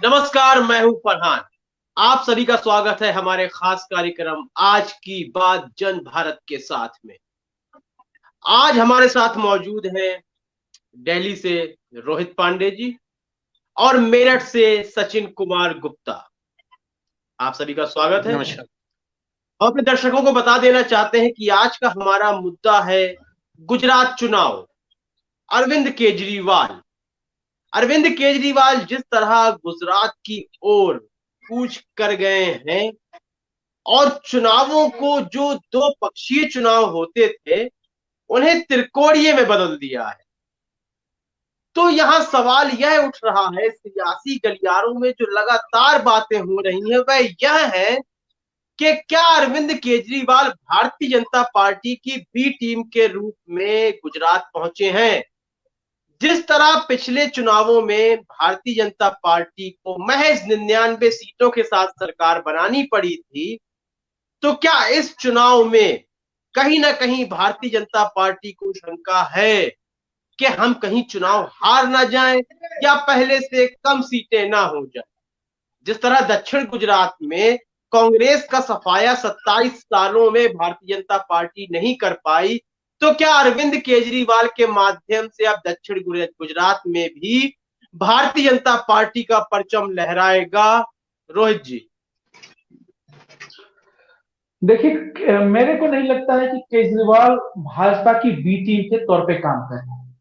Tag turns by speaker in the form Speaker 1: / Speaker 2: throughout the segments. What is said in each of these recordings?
Speaker 1: नमस्कार, मैं हूं फरहान। आप सभी का स्वागत है हमारे खास कार्यक्रम आज की बात जन भारत के साथ में। आज हमारे साथ मौजूद हैं दिल्ली से रोहित पांडे जी और मेरठ से सचिन कुमार गुप्ता। आप सभी का स्वागत है।
Speaker 2: नमस्कार।
Speaker 1: हम अपने दर्शकों को बता देना चाहते हैं कि आज का हमारा मुद्दा है गुजरात चुनाव। अरविंद केजरीवाल अरविंद केजरीवाल जिस तरह गुजरात की ओर कूच कर गए हैं और चुनावों को, जो दो पक्षीय चुनाव होते थे, उन्हें त्रिकोणीय में बदल दिया है। तो यहां सवाल यह उठ रहा है सियासी गलियारों में, जो लगातार बातें हो रही हैं, वह यह है कि क्या अरविंद केजरीवाल भारतीय जनता पार्टी की बी टीम के रूप में गुजरात पहुंचे हैं। जिस तरह पिछले चुनावों में भारतीय जनता पार्टी को महज 99 सीटों के साथ सरकार बनानी पड़ी थी, तो क्या इस चुनाव में कहीं ना कहीं भारतीय जनता पार्टी को शंका है कि हम कहीं चुनाव हार ना जाएं या पहले से कम सीटें ना हो जाए। जिस तरह दक्षिण गुजरात में कांग्रेस का सफाया 27 सालों में भारतीय जनता पार्टी नहीं कर पाई, तो क्या अरविंद केजरीवाल के माध्यम से अब दक्षिण गुजरात में भी भारतीय जनता पार्टी का परचम लहराएगा? रोहित जी।
Speaker 2: देखिए, मेरे को नहीं लगता है कि केजरीवाल भाजपा की बी टीम के तौर पे काम कर रहे हैं।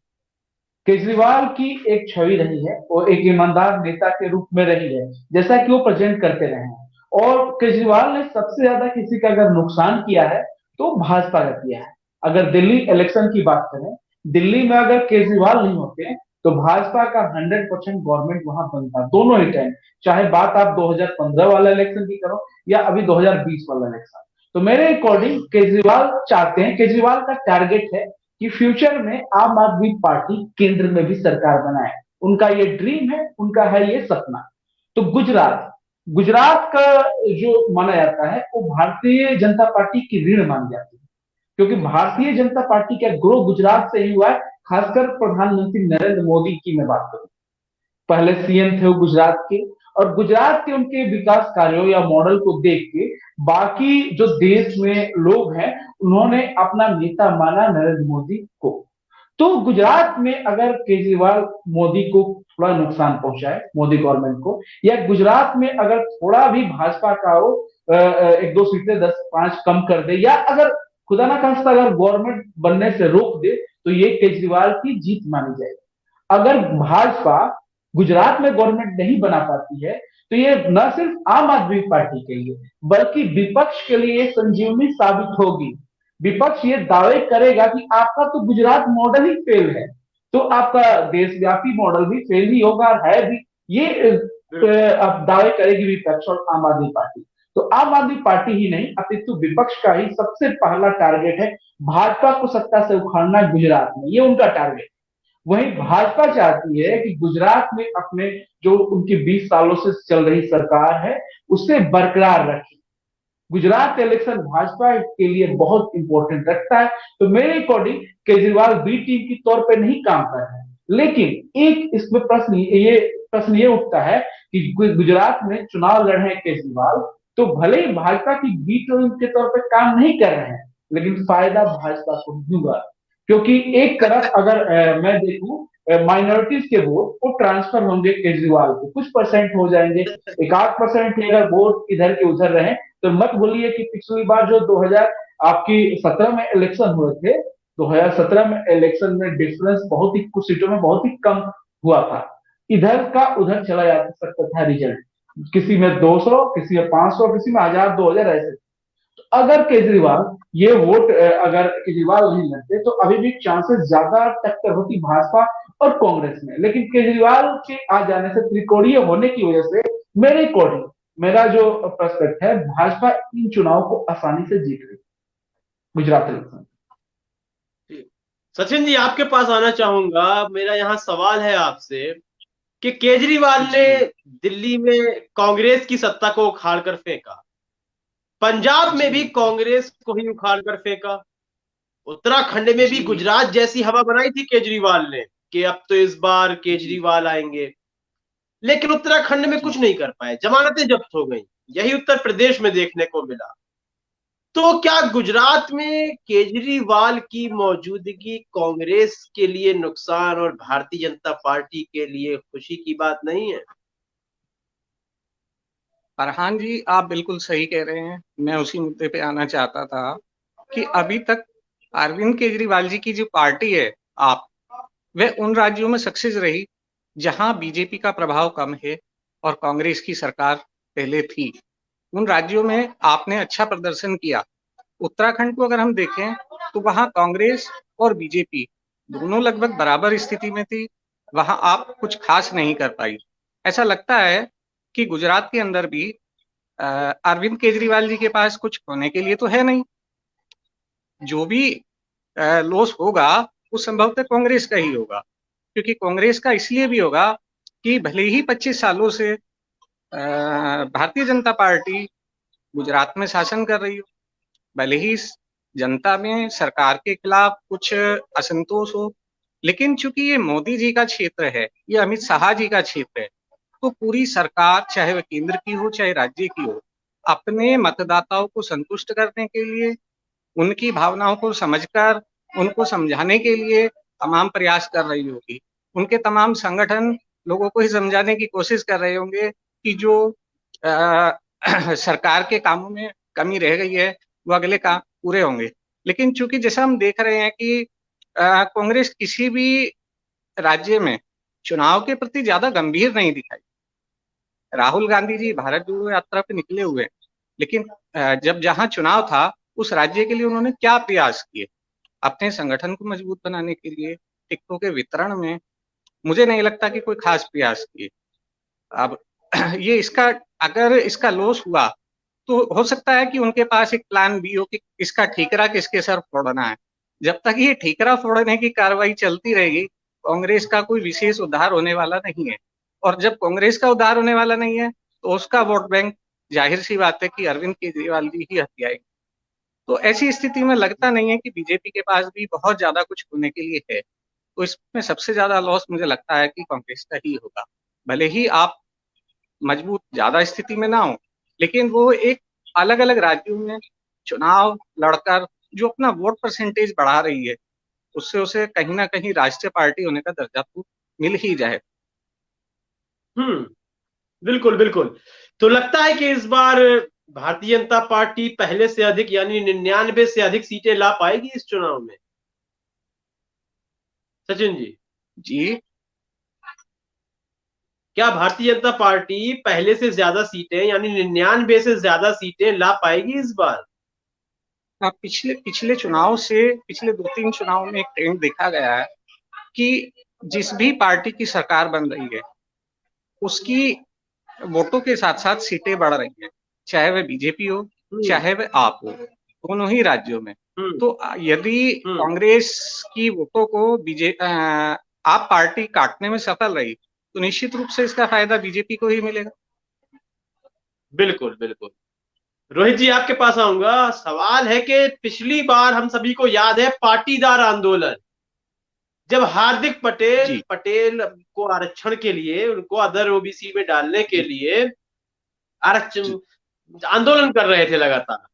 Speaker 2: केजरीवाल की एक छवि रही है, वो एक ईमानदार नेता के रूप में रही है, जैसा कि वो प्रेजेंट करते रहे हैं। और केजरीवाल ने सबसे ज्यादा किसी का अगर नुकसान किया है तो भाजपा का किया है। अगर दिल्ली इलेक्शन की बात करें, दिल्ली में अगर केजरीवाल नहीं होते तो भाजपा का 100% गवर्नमेंट वहां बनता, दोनों ही टाइम। चाहे बात आप 2015 वाला इलेक्शन की करो या अभी 2020 वाला इलेक्शन। तो मेरे अकॉर्डिंग केजरीवाल चाहते हैं, केजरीवाल का टारगेट है कि फ्यूचर में आम आदमी पार्टी केंद्र में भी सरकार बनाए। उनका ये ड्रीम है, उनका है ये सपना। तो गुजरात गुजरात का जो माना जाता है वो भारतीय जनता पार्टी की रीढ़ मानी जाती है, क्योंकि भारतीय जनता पार्टी का ग्रो गुजरात से ही हुआ है। खासकर प्रधानमंत्री नरेंद्र मोदी की मैं बात करूं, पहले सीएम थे वो गुजरात के, और गुजरात के उनके विकास कार्यों या मॉडल को देख के बाकी जो देश में लोग हैं उन्होंने अपना नेता माना नरेंद्र मोदी को। तो गुजरात में अगर केजरीवाल मोदी को थोड़ा नुकसान पहुंचाए, मोदी गवर्नमेंट को, या गुजरात में अगर थोड़ा भी भाजपा का वो एक दो सीटें 10-5 कम कर दे, या अगर खुदा ना खास्ता अगर गवर्नमेंट बनने से रोक दे, तो ये केजरीवाल की जीत मानी जाएगी। अगर भाजपा गुजरात में गवर्नमेंट नहीं बना पाती है तो ये न सिर्फ आम आदमी पार्टी के लिए बल्कि विपक्ष के लिए संजीवनी साबित होगी। विपक्ष ये दावे करेगा कि आपका तो गुजरात मॉडल ही फेल है, तो आपका देशव्यापी मॉडल भी फेल ही होगा, और है भी। ये अब दावे करेगी विपक्ष और आम आदमी पार्टी। तो आम आदमी पार्टी ही नहीं अपितु विपक्ष का ही सबसे पहला टारगेट है भाजपा को सत्ता से उखाड़ना गुजरात में, ये उनका टारगेट। वहीं भाजपा चाहती है कि गुजरात में अपने जो उनकी 20 सालों से चल रही सरकार है उसे बरकरार रखे। गुजरात इलेक्शन भाजपा के लिए बहुत इंपॉर्टेंट रखता है। तो मेरे अकॉर्डिंग केजरीवाल बी टीम के तौर पे नहीं काम कर रहे हैं। लेकिन एक इसमें प्रश्न ये उठता है कि गुजरात में चुनाव लड़ रहे हैं केजरीवाल, तो भले ही भाजपा की बी टीम के तौर पे काम नहीं कर रहे हैं, लेकिन फायदा भाजपा को होगा। क्योंकि एक तरफ अगर मैं देखूं, माइनॉरिटीज के वोट वो ट्रांसफर होंगे केजरीवाल को, कुछ परसेंट हो जाएंगे। एक आध परसेंट अगर वोट इधर के उधर रहे, तो मत बोलिए कि पिछली बार जो 2000 आपकी 17 में इलेक्शन हुए थे, 2017 में इलेक्शन में डिफरेंस बहुत ही, कुछ सीटों में बहुत ही कम हुआ था। इधर का उधर चला जा सकता था रिजल्ट, किसी में 200, किसी में 500, किसी में 1000-2000 ऐसे। अगर केजरीवाल ये वोट अगर केजरीवाल नहीं लड़ते तो अभी भी चांसेस ज्यादा टक्कर होती भाजपा और कांग्रेस में। लेकिन केजरीवाल के आ जाने से, त्रिकोणीय होने की वजह से, मेरे अकॉर्डिंग, मेरा जो पर्सपेक्ट है, भाजपा इन चुनाव को आसानी से जीत गई, गुजरात इलेक्शन।
Speaker 1: सचिन जी, आपके पास आना चाहूंगा। मेरा यहाँ सवाल है आपसे कि केजरीवाल ने दिल्ली में कांग्रेस की सत्ता को उखाड़ कर फेंका, पंजाब में भी कांग्रेस को ही उखाड़ कर फेंका, उत्तराखंड में भी गुजरात जैसी हवा बनाई थी केजरीवाल ने कि अब तो इस बार केजरीवाल आएंगे। लेकिन उत्तराखंड में कुछ नहीं कर पाए, जमानतें जब्त हो गई। यही उत्तर प्रदेश में देखने को मिला। तो क्या गुजरात में केजरीवाल की मौजूदगी कांग्रेस के लिए नुकसान और भारतीय जनता पार्टी के लिए खुशी की बात नहीं है?
Speaker 3: फरहान जी, आप बिल्कुल सही कह रहे हैं। मैं उसी मुद्दे पे आना चाहता था कि अभी तक अरविंद केजरीवाल जी की जो पार्टी है, आप, वह उन राज्यों में सक्सेस रही जहां बीजेपी का प्रभाव कम है और कांग्रेस की सरकार पहले थी। उन राज्यों में आपने अच्छा प्रदर्शन किया। उत्तराखंड को अगर हम देखें तो वहां कांग्रेस और बीजेपी दोनों लगभग बराबर स्थिति में थी। वहां आप कुछ खास नहीं कर पाई। ऐसा लगता है कि गुजरात के अंदर भी अरविंद केजरीवाल जी के पास कुछ होने के लिए तो है नहीं। जो भी लॉस होगा वो संभवतः कांग्रेस का ही होगा, क्योंकि कांग्रेस का इसलिए भी होगा कि भले ही 25 सालों से भारतीय जनता पार्टी गुजरात में शासन कर रही हो, भले ही जनता में सरकार के खिलाफ कुछ असंतोष हो, लेकिन चूंकि ये मोदी जी का क्षेत्र है, ये अमित शाह जी का क्षेत्र है, तो पूरी सरकार, चाहे वह केंद्र की हो चाहे राज्य की हो, अपने मतदाताओं को संतुष्ट करने के लिए, उनकी भावनाओं को समझकर उनको समझाने के लिए तमाम प्रयास कर रही होगी। उनके तमाम संगठन लोगों को ही समझाने की कोशिश कर रहे होंगे कि जो सरकार के कामों में कमी रह गई है वो अगले काम पूरे होंगे। लेकिन चूंकि जैसा हम देख रहे हैं कि कांग्रेस किसी भी राज्य में चुनाव के प्रति ज्यादा गंभीर नहीं दिखाई। राहुल गांधी जी भारत जोड़ो यात्रा पे निकले हुए, लेकिन जब जहां चुनाव था उस राज्य के लिए उन्होंने क्या प्रयास किए? अपने संगठन को मजबूत बनाने के लिए, टिकटों के वितरण में मुझे नहीं लगता कि कोई खास प्रयास किए। अब ये इसका, अगर इसका लॉस हुआ तो हो सकता है कि उनके पास एक प्लान बी हो कि इसका ठीकरा किसके सर फोड़ना है। जब तक ये ठीकरा फोड़ने की कार्रवाई चलती रहेगी, कांग्रेस का कोई विशेष उद्धार होने वाला नहीं है। और जब कांग्रेस का उद्धार होने वाला नहीं है तो उसका वोट बैंक, जाहिर सी बात है कि अरविंद केजरीवाल जी ही हथियाएंगे। तो ऐसी स्थिति में लगता नहीं है कि बीजेपी के पास भी बहुत ज्यादा कुछ होने के लिए है। तो इसमें सबसे ज्यादा लॉस मुझे लगता है कि कांग्रेस का ही होगा। भले ही आप मजबूत ज्यादा स्थिति में ना हो, लेकिन वो एक अलग अलग राज्यों में चुनाव लड़कर जो अपना वोट परसेंटेज बढ़ा रही है, उससे उसे कहीं ना कहीं राष्ट्रीय पार्टी होने का दर्जा तो मिल ही जाए।
Speaker 1: हम्म, बिल्कुल बिल्कुल। तो लगता है कि इस बार भारतीय जनता पार्टी पहले से अधिक यानी 99 से अधिक सीटें ला पाएगी इस चुनाव में, सचिन जी?
Speaker 3: जी,
Speaker 1: क्या भारतीय जनता पार्टी पहले से ज्यादा सीटें यानी 99 से ज्यादा सीटें ला पाएगी इस बार?
Speaker 3: आप पिछले पिछले चुनाव से, पिछले 2-3 चुनाव में एक ट्रेंड देखा गया है कि जिस भी पार्टी की सरकार बन रही है उसकी वोटों के साथ साथ सीटें बढ़ रही हैं, चाहे वह बीजेपी हो
Speaker 1: हम्म
Speaker 3: चाहे वह आप हो, दोनों ही राज्यों में।
Speaker 1: हम्म
Speaker 3: तो यदि
Speaker 1: हम्म
Speaker 3: कांग्रेस की वोटों को आप पार्टी काटने में सफल रही तो निश्चित रूप से इसका फायदा बीजेपी को ही मिलेगा।
Speaker 1: बिल्कुल बिल्कुल। रोहित जी, आपके पास आऊंगा। सवाल है कि पिछली बार हम सभी को याद है पाटीदार आंदोलन, जब हार्दिक पटेल
Speaker 3: जी
Speaker 1: पटेल को आरक्षण के लिए, उनको अदर ओबीसी में डालने के
Speaker 3: जी
Speaker 1: लिए
Speaker 3: जी।
Speaker 1: आरक्षण आंदोलन कर रहे थे लगातार,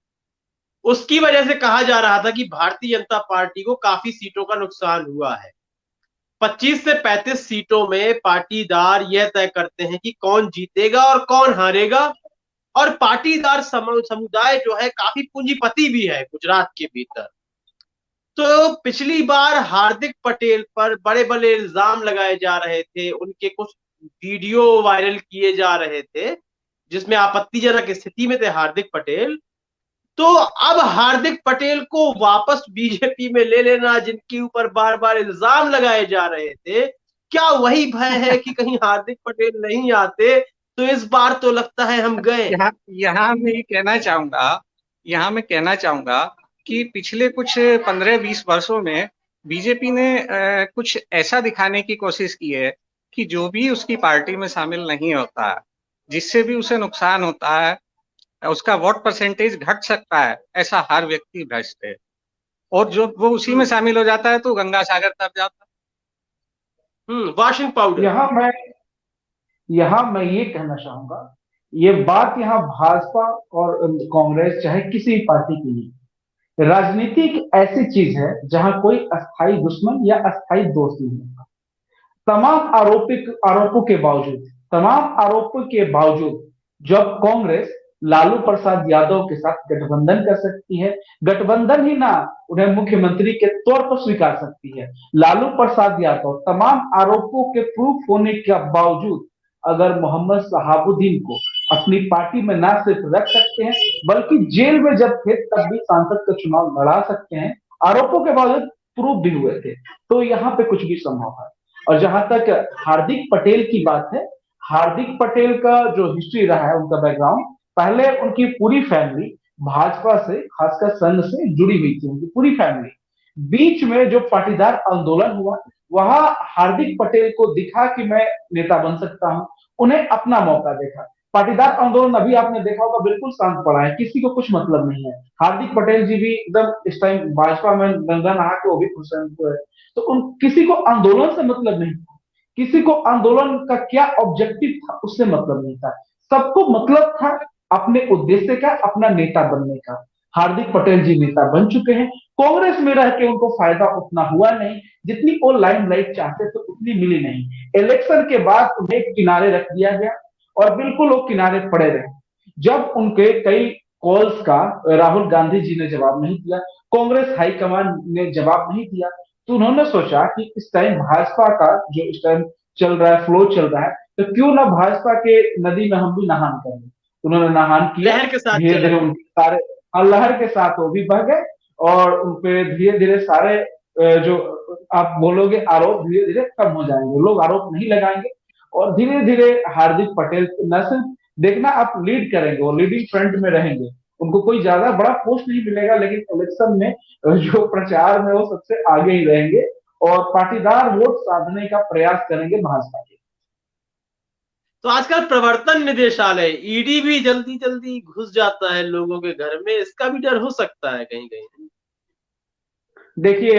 Speaker 1: उसकी वजह से कहा जा रहा था कि भारतीय जनता पार्टी को काफी सीटों का नुकसान हुआ है। 25 से 35 सीटों में पाटीदार यह तय करते हैं कि कौन जीतेगा और कौन हारेगा। और पाटीदार समुदाय जो है काफी पूंजीपति भी है गुजरात के भीतर। तो पिछली बार हार्दिक पटेल पर बड़े बड़े इल्जाम लगाए जा रहे थे, उनके कुछ वीडियो वायरल किए जा रहे थे जिसमें आपत्तिजनक स्थिति में थे हार्दिक पटेल। तो अब हार्दिक पटेल को वापस बीजेपी में ले लेना, जिनके ऊपर बार बार इल्जाम लगाए जा रहे थे, क्या वही भय है कि कहीं हार्दिक पटेल नहीं आते तो इस बार तो लगता है हम गए?
Speaker 3: यहाँ यहाँ मैं कहना चाहूंगा कि पिछले कुछ 15-20 वर्षों में बीजेपी ने कुछ ऐसा दिखाने की कोशिश की है कि जो भी उसकी पार्टी में शामिल नहीं होता है, जिससे भी उसे नुकसान होता है, उसका वोट परसेंटेज घट सकता है, ऐसा हर व्यक्ति भ्रष्ट है। और जो वो उसी में शामिल हो जाता है तो गंगा सागर तक जाता है।
Speaker 1: Washing powder.
Speaker 2: यहाँ मैं यहाँ मैं ये कहना चाहूंगा, ये बात यहाँ भाजपा और कांग्रेस चाहे किसी भी पार्टी की नहीं, राजनीति एक ऐसी चीज है जहां कोई अस्थाई दुश्मन या अस्थाई दोस्त नहीं होता। तमाम आरोपों के बावजूद, तमाम आरोपों के बावजूद जब कांग्रेस लालू प्रसाद यादव के साथ गठबंधन कर सकती है, गठबंधन ही ना, उन्हें मुख्यमंत्री के तौर पर स्वीकार सकती है। लालू प्रसाद यादव तमाम आरोपों के प्रूफ होने के बावजूद अगर मोहम्मद शहाबुद्दीन को अपनी पार्टी में ना सिर्फ रख सकते हैं, बल्कि जेल में जब थे तब भी सांसद का चुनाव लड़ा सकते हैं, आरोपों के बावजूद प्रूफ भी हुए थे, तो यहाँ पे कुछ भी संभव है। और जहां तक हार्दिक पटेल की बात है, हार्दिक पटेल का जो हिस्ट्री रहा है, उनका बैकग्राउंड, पहले उनकी पूरी फैमिली भाजपा से, खासकर संघ से जुड़ी हुई थी, उनकी पूरी फैमिली। बीच में जो पाटीदार आंदोलन हुआ, वहां हार्दिक पटेल को दिखा कि मैं नेता बन सकता हूं, उन्हें अपना मौका देखा। पाटीदार आंदोलन अभी आपने देखा होगा बिल्कुल शांत पड़ा है, किसी को कुछ मतलब नहीं है। हार्दिक पटेल जी भी एकदम इस टाइम भाजपा में गंगा नहा के वो भी खुश है। तो उन किसी को आंदोलन से मतलब नहीं था, किसी को आंदोलन का क्या ऑब्जेक्टिव था उससे मतलब नहीं था, सबको मतलब था अपने उद्देश्य का, अपना नेता बनने का। हार्दिक पटेल जी नेता बन चुके हैं, कांग्रेस में रह के उनको फायदा उतना हुआ नहीं, जितनी वो लाइमलाइट चाहते थे उतनी मिली नहीं। इलेक्शन के बाद उन्हें किनारे रख दिया गया और बिल्कुल वो किनारे पड़े रहे। जब उनके कई कॉल्स का राहुल गांधी जी ने जवाब नहीं दिया, कांग्रेस हाईकमान ने जवाब नहीं दिया, तो उन्होंने सोचा कि इस टाइम भाजपा का जो इस टाइम चल रहा है, फ्लो चल रहा है, तो क्यों ना भाजपा के नदी में हम भी नहान करें। उन्होंने नहान किया,
Speaker 1: लहर के साथ
Speaker 2: धीरे
Speaker 1: चले।
Speaker 2: धीरे उनके सारे लहर के साथ वो भी बह गए और उनपे धीरे धीरे सारे जो आप बोलोगे आरोप धीरे धीरे कम हो जाएंगे, लोग आरोप नहीं लगाएंगे और धीरे धीरे हार्दिक पटेल न सिर्फ देखना आप लीड करेंगे, वो लीडिंग फ्रंट में रहेंगे, उनको कोई ज्यादा बड़ा पोस्ट नहीं मिलेगा, लेकिन इलेक्शन में जो प्रचार में वो सबसे आगे ही रहेंगे और पाटीदार वोट साधने का प्रयास करेंगे भाजपा के।
Speaker 1: तो आजकल प्रवर्तन निदेशालय ईडी भी जल्दी जल्दी घुस जाता है लोगों के घर में, इसका भी डर हो सकता है कहीं कहीं।
Speaker 2: देखिए,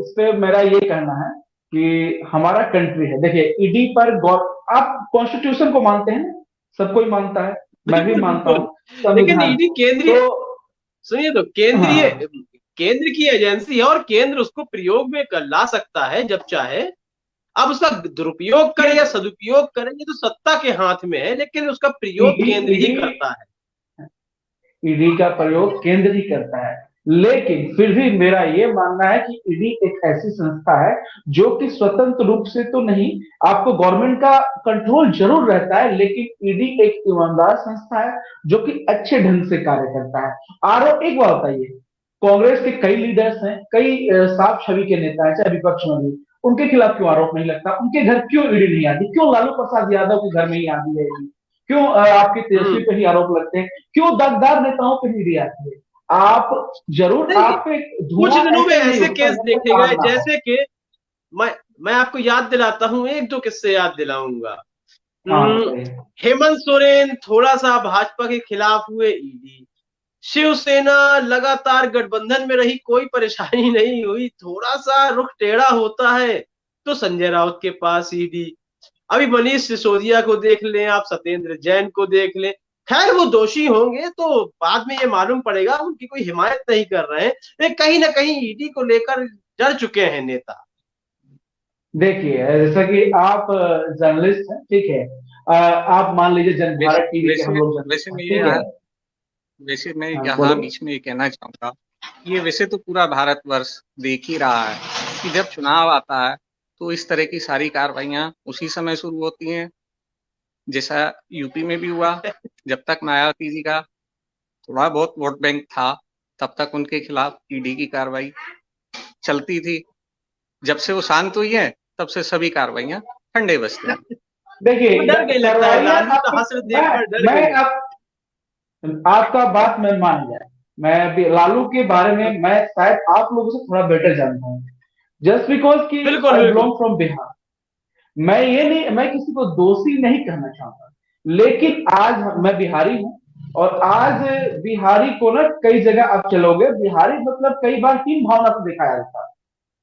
Speaker 2: इस पे मेरा ये कहना है कि हमारा कंट्री है, देखिए ईडी पर गौर, आप कॉन्स्टिट्यूशन को मानते हैं, सब कोई मानता है, मैं भी
Speaker 1: बिल्कुल
Speaker 2: मानता
Speaker 1: बिल्कुल।
Speaker 2: हूँ
Speaker 1: लेकिन
Speaker 2: संविधान
Speaker 1: ईडी
Speaker 2: तो।
Speaker 1: केंद्रीय, सुनिए तो, केंद्रीय
Speaker 2: हाँ,
Speaker 1: केंद्र की एजेंसी है और केंद्र उसको प्रयोग में ला सकता है जब चाहे। अब उसका दुरुपयोग करे या सदुपयोग करे ये तो सत्ता के हाथ में है, लेकिन उसका प्रयोग
Speaker 2: ईडी
Speaker 1: केंद्र ही
Speaker 2: ईडी
Speaker 1: करता है।
Speaker 2: ईडी का प्रयोग केंद्र ही करता है, लेकिन फिर भी मेरा ये मानना है कि ईडी एक ऐसी संस्था है जो कि स्वतंत्र रूप से तो नहीं, आपको गवर्नमेंट का कंट्रोल जरूर रहता है, लेकिन ईडी एक ईमानदार संस्था है जो कि अच्छे ढंग से कार्य करता है। आरोप एक बात बताइए, कांग्रेस के कई लीडर्स हैं, कई साफ छवि के नेता हैं, चाहे विपक्ष में भी, उनके खिलाफ क्यों आरोप नहीं लगता, उनके घर क्यों ईडी नहीं आती, क्यों लालू प्रसाद यादव के घर में ही आती है ईडी, क्यों आपके तेजस्वी पे ही आरोप लगते हैं, क्यों दगदार नेताओं पे ईडी आती है। आप जरूर,
Speaker 1: नहीं,
Speaker 2: आप पे
Speaker 1: कुछ
Speaker 2: धुआं
Speaker 1: दिनों में
Speaker 2: ऐसे नहीं
Speaker 1: ऐसे
Speaker 2: उठता
Speaker 1: केस
Speaker 2: जब तक
Speaker 1: देखे
Speaker 2: आग
Speaker 1: गए
Speaker 2: ना हो।
Speaker 1: जैसे कि मैं आपको याद दिलाता हूं, एक दो किस्से याद दिलाऊंगा।
Speaker 2: हाँ
Speaker 1: हम्म,
Speaker 2: बताइए।
Speaker 1: हेमंत सोरेन थोड़ा सा भाजपा के खिलाफ हुए, ईडी। शिवसेना लगातार गठबंधन में रही, कोई परेशानी नहीं हुई, थोड़ा सा रुख टेढ़ा होता है तो संजय राउत के पास ईडी। अभी मनीष सिसोदिया को देख लें आप, सत्येंद्र जैन को देख लें, खैर वो दोषी होंगे तो बाद में ये मालूम पड़ेगा, उनकी कोई हिमायत नहीं कर रहे हैं, लेकिन कहीं ना कहीं ईडी को लेकर डर चुके हैं नेता।
Speaker 2: देखिए, जैसा कि आप जर्नलिस्ट हैं, ठीक है, आप मान लीजिए
Speaker 3: वैसे
Speaker 2: जनभारत टीवी के हम
Speaker 3: वैसे
Speaker 2: लोग
Speaker 3: वैसे
Speaker 2: जर्नलिस्ट हैं,
Speaker 3: मैं
Speaker 2: ठीक है।
Speaker 3: वैसे मैं
Speaker 2: हाँ
Speaker 3: यहाँ
Speaker 2: बोलिए।
Speaker 3: बीच में ये कहना चाहूंगा, ये वैसे तो पूरा भारतवर्ष देख ही रहा है कि जब चुनाव आता है तो इस तरह की सारी कार्रवाइयां उसी समय शुरू होती हैं, जैसा यूपी में भी हुआ। जब तक मायावती जी का थोड़ा बहुत वोट बैंक था तब तक उनके खिलाफ ईडी की कार्रवाई चलती थी। जब से वो शांत हुई है तब से सभी कार्रवाइयां ठंडे बसते हैं।
Speaker 2: देखिए,
Speaker 1: वो डर गए, लगता है
Speaker 2: कार्रवाइयां
Speaker 1: लालू का
Speaker 2: आपकी,
Speaker 1: हश्र
Speaker 2: मैं
Speaker 1: देखकर डर
Speaker 2: मैं
Speaker 1: गए।
Speaker 2: आप आपका बात मैं मान गया। मैं भी लालू के बारे में मैं शायद आप लोगों से थोड़ा बेटर जानता हूँ, जस्ट बिकॉज कि
Speaker 1: बिल्कुल
Speaker 2: आई
Speaker 1: बिल्कुल।
Speaker 2: Belong from Bihar. मैं ये नहीं, मैं किसी को दोषी नहीं कहना चाहता, लेकिन आज मैं बिहारी हूँ और आज बिहारी को ना कई जगह आप चलोगे, बिहारी मतलब कई बार हीन भावना से दिखाया जाता है।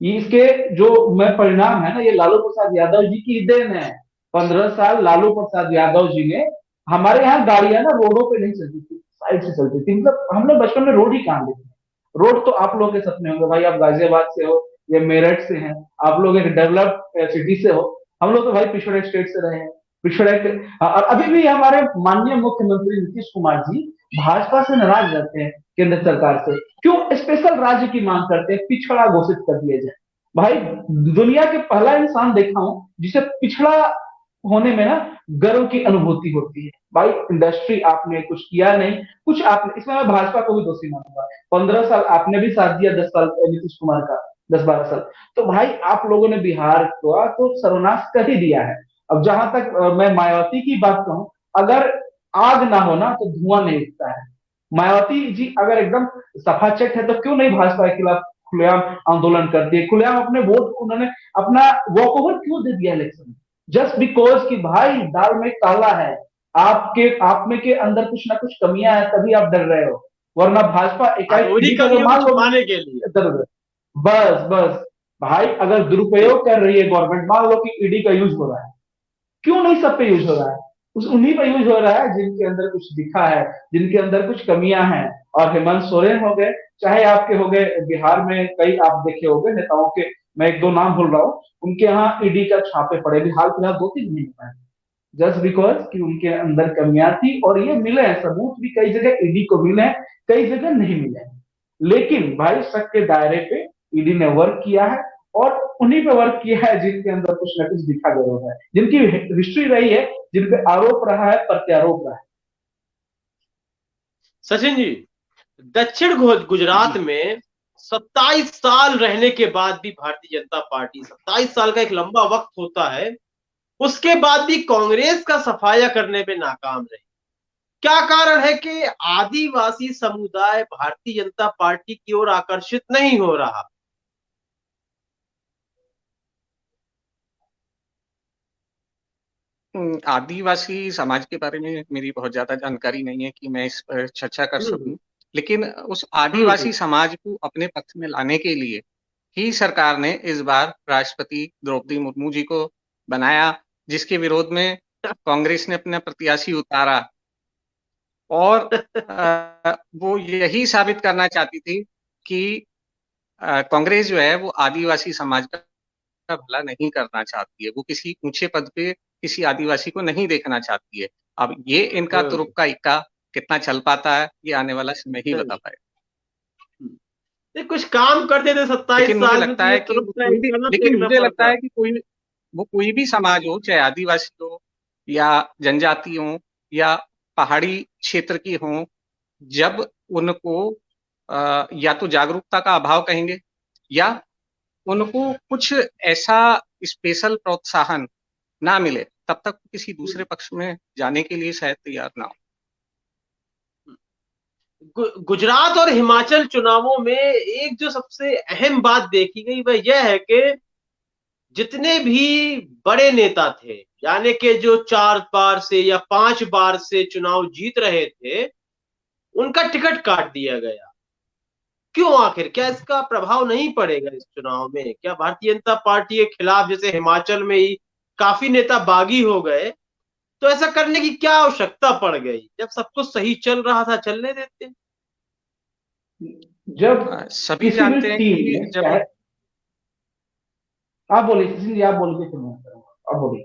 Speaker 2: ये इसके जो मैं परिणाम है ना, ये लालू प्रसाद यादव जी की देन है। 15 साल लालू प्रसाद यादव जी ने, हमारे यहाँ गाड़ियां ना रोडों पे नहीं चलती थी, साइड से चलती थी। मतलब हम लोग बचपन में रोड ही कहाँ देखे। रोड तो आप लोगों के सपने होंगे भाई, आप गाजियाबाद से हो या मेरठ से हैं, आप लोग एक डेवलप्ड सिटी से हो। हम लोग तो भाई पिछड़े स्टेट से रहे हैं, पिछड़े और अभी भी हमारे माननीय मुख्यमंत्री नीतीश कुमार जी भाजपा से नाराज रहते हैं, केंद्र सरकार से। क्यों स्पेशल राज्य की मांग करते हैं, पिछड़ा घोषित कर दिया जाए। भाई दुनिया के पहला इंसान देखा हूं जिसे पिछड़ा होने में ना गर्व की अनुभूति होती है। भाई इंडस्ट्री आपने कुछ किया नहीं, कुछ आपने, इसमें मैं भाजपा को भी दोषी मानूंगा। 15 साल आपने भी साथ दिया, 10 साल नीतीश कुमार का, 10-12 साल। तो भाई आप लोगों ने बिहार को तो सर्वनाश कर ही दिया है। अब जहां तक मैं मायावती की बात कहूं, अगर आग ना हो ना तो धुआं नहीं उठता है। मायावती जी अगर एकदम सफाचट है तो क्यों नहीं भाजपा के खिलाफ खुलेआम आंदोलन करती है, खुलेआम अपने वोट उन्होंने अपना वॉक ओवर क्यों दे दिया इलेक्शन में? जस्ट बिकॉज कि भाई दाल में काला है, आपके आप में के अंदर कुछ ना कुछ कमियां है, तभी आप डर रहे हो। वरना भाजपा
Speaker 1: हाँ,
Speaker 2: इकाई
Speaker 1: उन्हीं
Speaker 2: ईडी का अगर
Speaker 1: कमियों को
Speaker 2: मान लो,
Speaker 1: छुपाने के लिए।
Speaker 2: बस बस भाई अगर दुरुपयोग कर रही है गवर्नमेंट, मान लो कि ईडी का यूज हो रहा है, क्यों नहीं सब पे यूज हो रहा है? उस उन्हीं पे यूज हो रहा है जिनके अंदर कुछ दिखा है, जिनके अंदर कुछ कमियां हैं। और हेमंत सोरेन हो गए, चाहे आपके हो गए बिहार में, कई आप देखे हो गए नेताओं के, मैं एक दो नाम भूल रहा हूँ, उनके यहाँ ईडी का छापे पड़े भी हाल फिलहाल 2-3 महीने में, जस्ट बिकॉज कि उनके अंदर कमियां थी। और ये मिले हैं सबूत भी, कई जगह ईडी को मिले हैं, कई जगह नहीं मिले हैं। लेकिन भाई शक के दायरे पे ईडी ने वर्क किया है, और उन्हीं पे वर्क किया है जिनके अंदर कुछ ना कुछ दिखा जरूर है, जिनकी हिस्ट्री रही है, जिन पे आरोप रहा है, प्रत्यारोप रहा है।
Speaker 1: सचिन जी, दक्षिण गुजरात
Speaker 2: जी
Speaker 1: में 27 साल रहने के बाद भी भारतीय जनता पार्टी, 27 साल का एक लंबा वक्त होता है, उसके बाद भी कांग्रेस का सफाया करने में नाकाम रही। क्या कारण है कि आदिवासी समुदाय भारतीय जनता पार्टी की ओर आकर्षित नहीं हो रहा?
Speaker 3: आदिवासी समाज के बारे में मेरी बहुत ज्यादा जानकारी नहीं है कि मैं इस पर चर्चा कर
Speaker 1: हम्म
Speaker 3: सकूं। लेकिन उस
Speaker 1: हम्म
Speaker 3: आदिवासी समाज को अपने पक्ष में लाने के लिए ही सरकार ने इस बार राष्ट्रपति द्रौपदी मुर्मू जी को बनाया, जिसके विरोध में कांग्रेस ने अपना प्रत्याशी उतारा। और वो यही साबित करना चाहती थी कि कांग्रेस जो है वो आदिवासी समाज का भला नहीं करना चाहती है, वो किसी ऊंचे पद पे किसी आदिवासी को नहीं देखना चाहती है। अब ये इनका
Speaker 1: हम्म,
Speaker 3: तुरुप का इक्का कितना चल पाता है, ये आने वाला समय ही बता पाएगा।
Speaker 1: ये कुछ काम करते थे 27
Speaker 3: लेकिन मुझे
Speaker 1: साल में, तो
Speaker 3: लगता
Speaker 1: ये
Speaker 3: है कि
Speaker 1: तुरंत
Speaker 3: वो
Speaker 1: का
Speaker 3: कोई भी
Speaker 1: निशाना
Speaker 3: लेकिन
Speaker 1: फेंकना
Speaker 3: मुझे लगता
Speaker 1: पड़ता।
Speaker 3: है कि वो कोई भी समाज हो, चाहे आदिवासी हो या जनजाति हो या पहाड़ी क्षेत्र की हो, जब उनको या तो जागरूकता का अभाव कहेंगे या उनको कुछ ऐसा स्पेशल प्रोत्साहन ना मिले, तब तक किसी दूसरे पक्ष में जाने के लिए शायद तैयार ना हो।
Speaker 1: गुजरात और हिमाचल चुनावों में एक जो सबसे अहम बात देखी गई वह यह है कि जितने भी बड़े नेता थे, यानी कि जो 4 बार से या 5 बार से चुनाव जीत रहे थे, उनका टिकट काट दिया गया। क्यों? आखिर क्या इसका प्रभाव नहीं पड़ेगा इस चुनाव में? क्या भारतीय जनता पार्टी के खिलाफ, जैसे हिमाचल में ही काफी नेता बागी हो गए, तो ऐसा करने की क्या आवश्यकता पड़ गई जब सब कुछ सही चल रहा था? चलने देते।
Speaker 2: जब
Speaker 3: सभी
Speaker 2: किसी भी
Speaker 3: जानते हैं
Speaker 2: टीम
Speaker 3: कि
Speaker 2: में,
Speaker 3: जब
Speaker 2: चाहे आप बोलिए किसी जी, आप बोलिए फिर मैं करूंगा, आप बोलिए।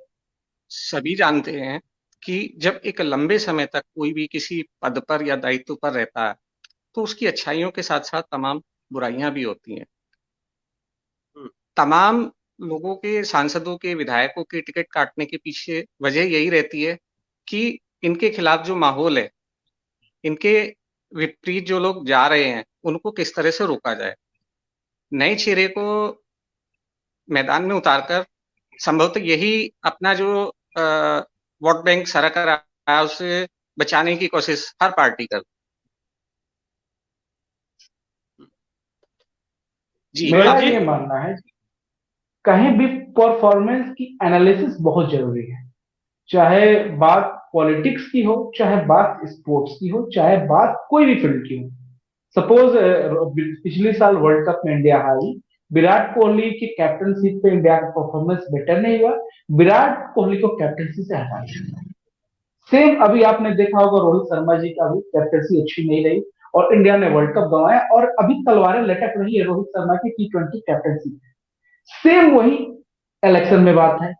Speaker 3: सभी जानते हैं कि जब एक लंबे समय तक कोई भी किसी पद पर या दायित्व पर रहता है, तो उसकी अच्छाइयों के साथ साथ तमाम बुराइयां भी होती हैं।
Speaker 1: हम्म,
Speaker 3: तमाम लोगों के, सांसदों के, विधायकों के टिकट काटने के पीछे वजह यही रहती है कि इनके खिलाफ जो माहौल है, इनके विपरीत जो लोग जा रहे हैं, उनको किस तरह से रोका जाए। नए चेहरे को मैदान में उतारकर संभवतः यही अपना जो वोट बैंक सारा कर रहा है उसे बचाने की कोशिश हर पार्टी कर। जी
Speaker 2: मेरा
Speaker 1: रोहित
Speaker 3: आप।
Speaker 1: जी।
Speaker 2: ये मानना है कहीं भी परफॉर्मेंस की एनालिसिस बहुत जरूरी है। चाहे बात पॉलिटिक्स की हो, चाहे बात स्पोर्ट्स की हो, चाहे बात कोई भी फील्ड की हो। सपोज पिछले साल वर्ल्ड कप में इंडिया हारी, विराट कोहली की कैप्टनशिप पे इंडिया का परफॉर्मेंस बेटर नहीं हुआ, विराट कोहली को कैप्टनसी से हटा दिया। सेम अभी आपने देखा होगा रोहित शर्मा जी का भी कैप्टनसी अच्छी नहीं रही और इंडिया ने वर्ल्ड कप गंवाया, और अभी तलवारें लटक रही है रोहित शर्मा की T20 कैप्टनसी। सेम वही इलेक्शन में बात है।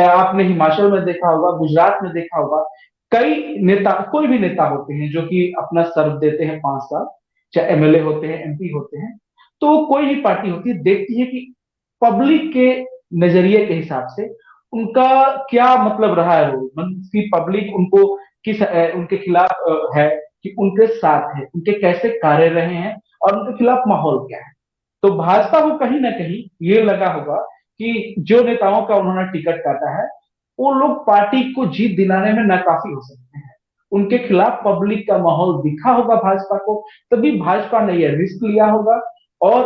Speaker 2: आपने हिमाचल में देखा होगा, गुजरात में देखा होगा, कई नेता, कोई भी नेता होते हैं जो कि अपना सर्व देते हैं 5 साल, चाहे एमएलए होते हैं, एमपी होते हैं, तो कोई भी पार्टी होती है देखती है कि पब्लिक के नजरिए के हिसाब से उनका क्या मतलब रहा है, वो मतलब कि पब्लिक उनको उनके खिलाफ है कि उनके साथ है, उनके कैसे कार्य रहे हैं और उनके खिलाफ माहौल क्या है। तो भाजपा को कहीं ना कहीं ये लगा होगा कि जो नेताओं का उन्होंने टिकट काटा है वो लोग पार्टी को जीत दिलाने में नाकाफी हो सकते हैं, उनके खिलाफ पब्लिक का माहौल दिखा होगा भाजपा को, तभी भाजपा ने यह रिस्क लिया होगा। और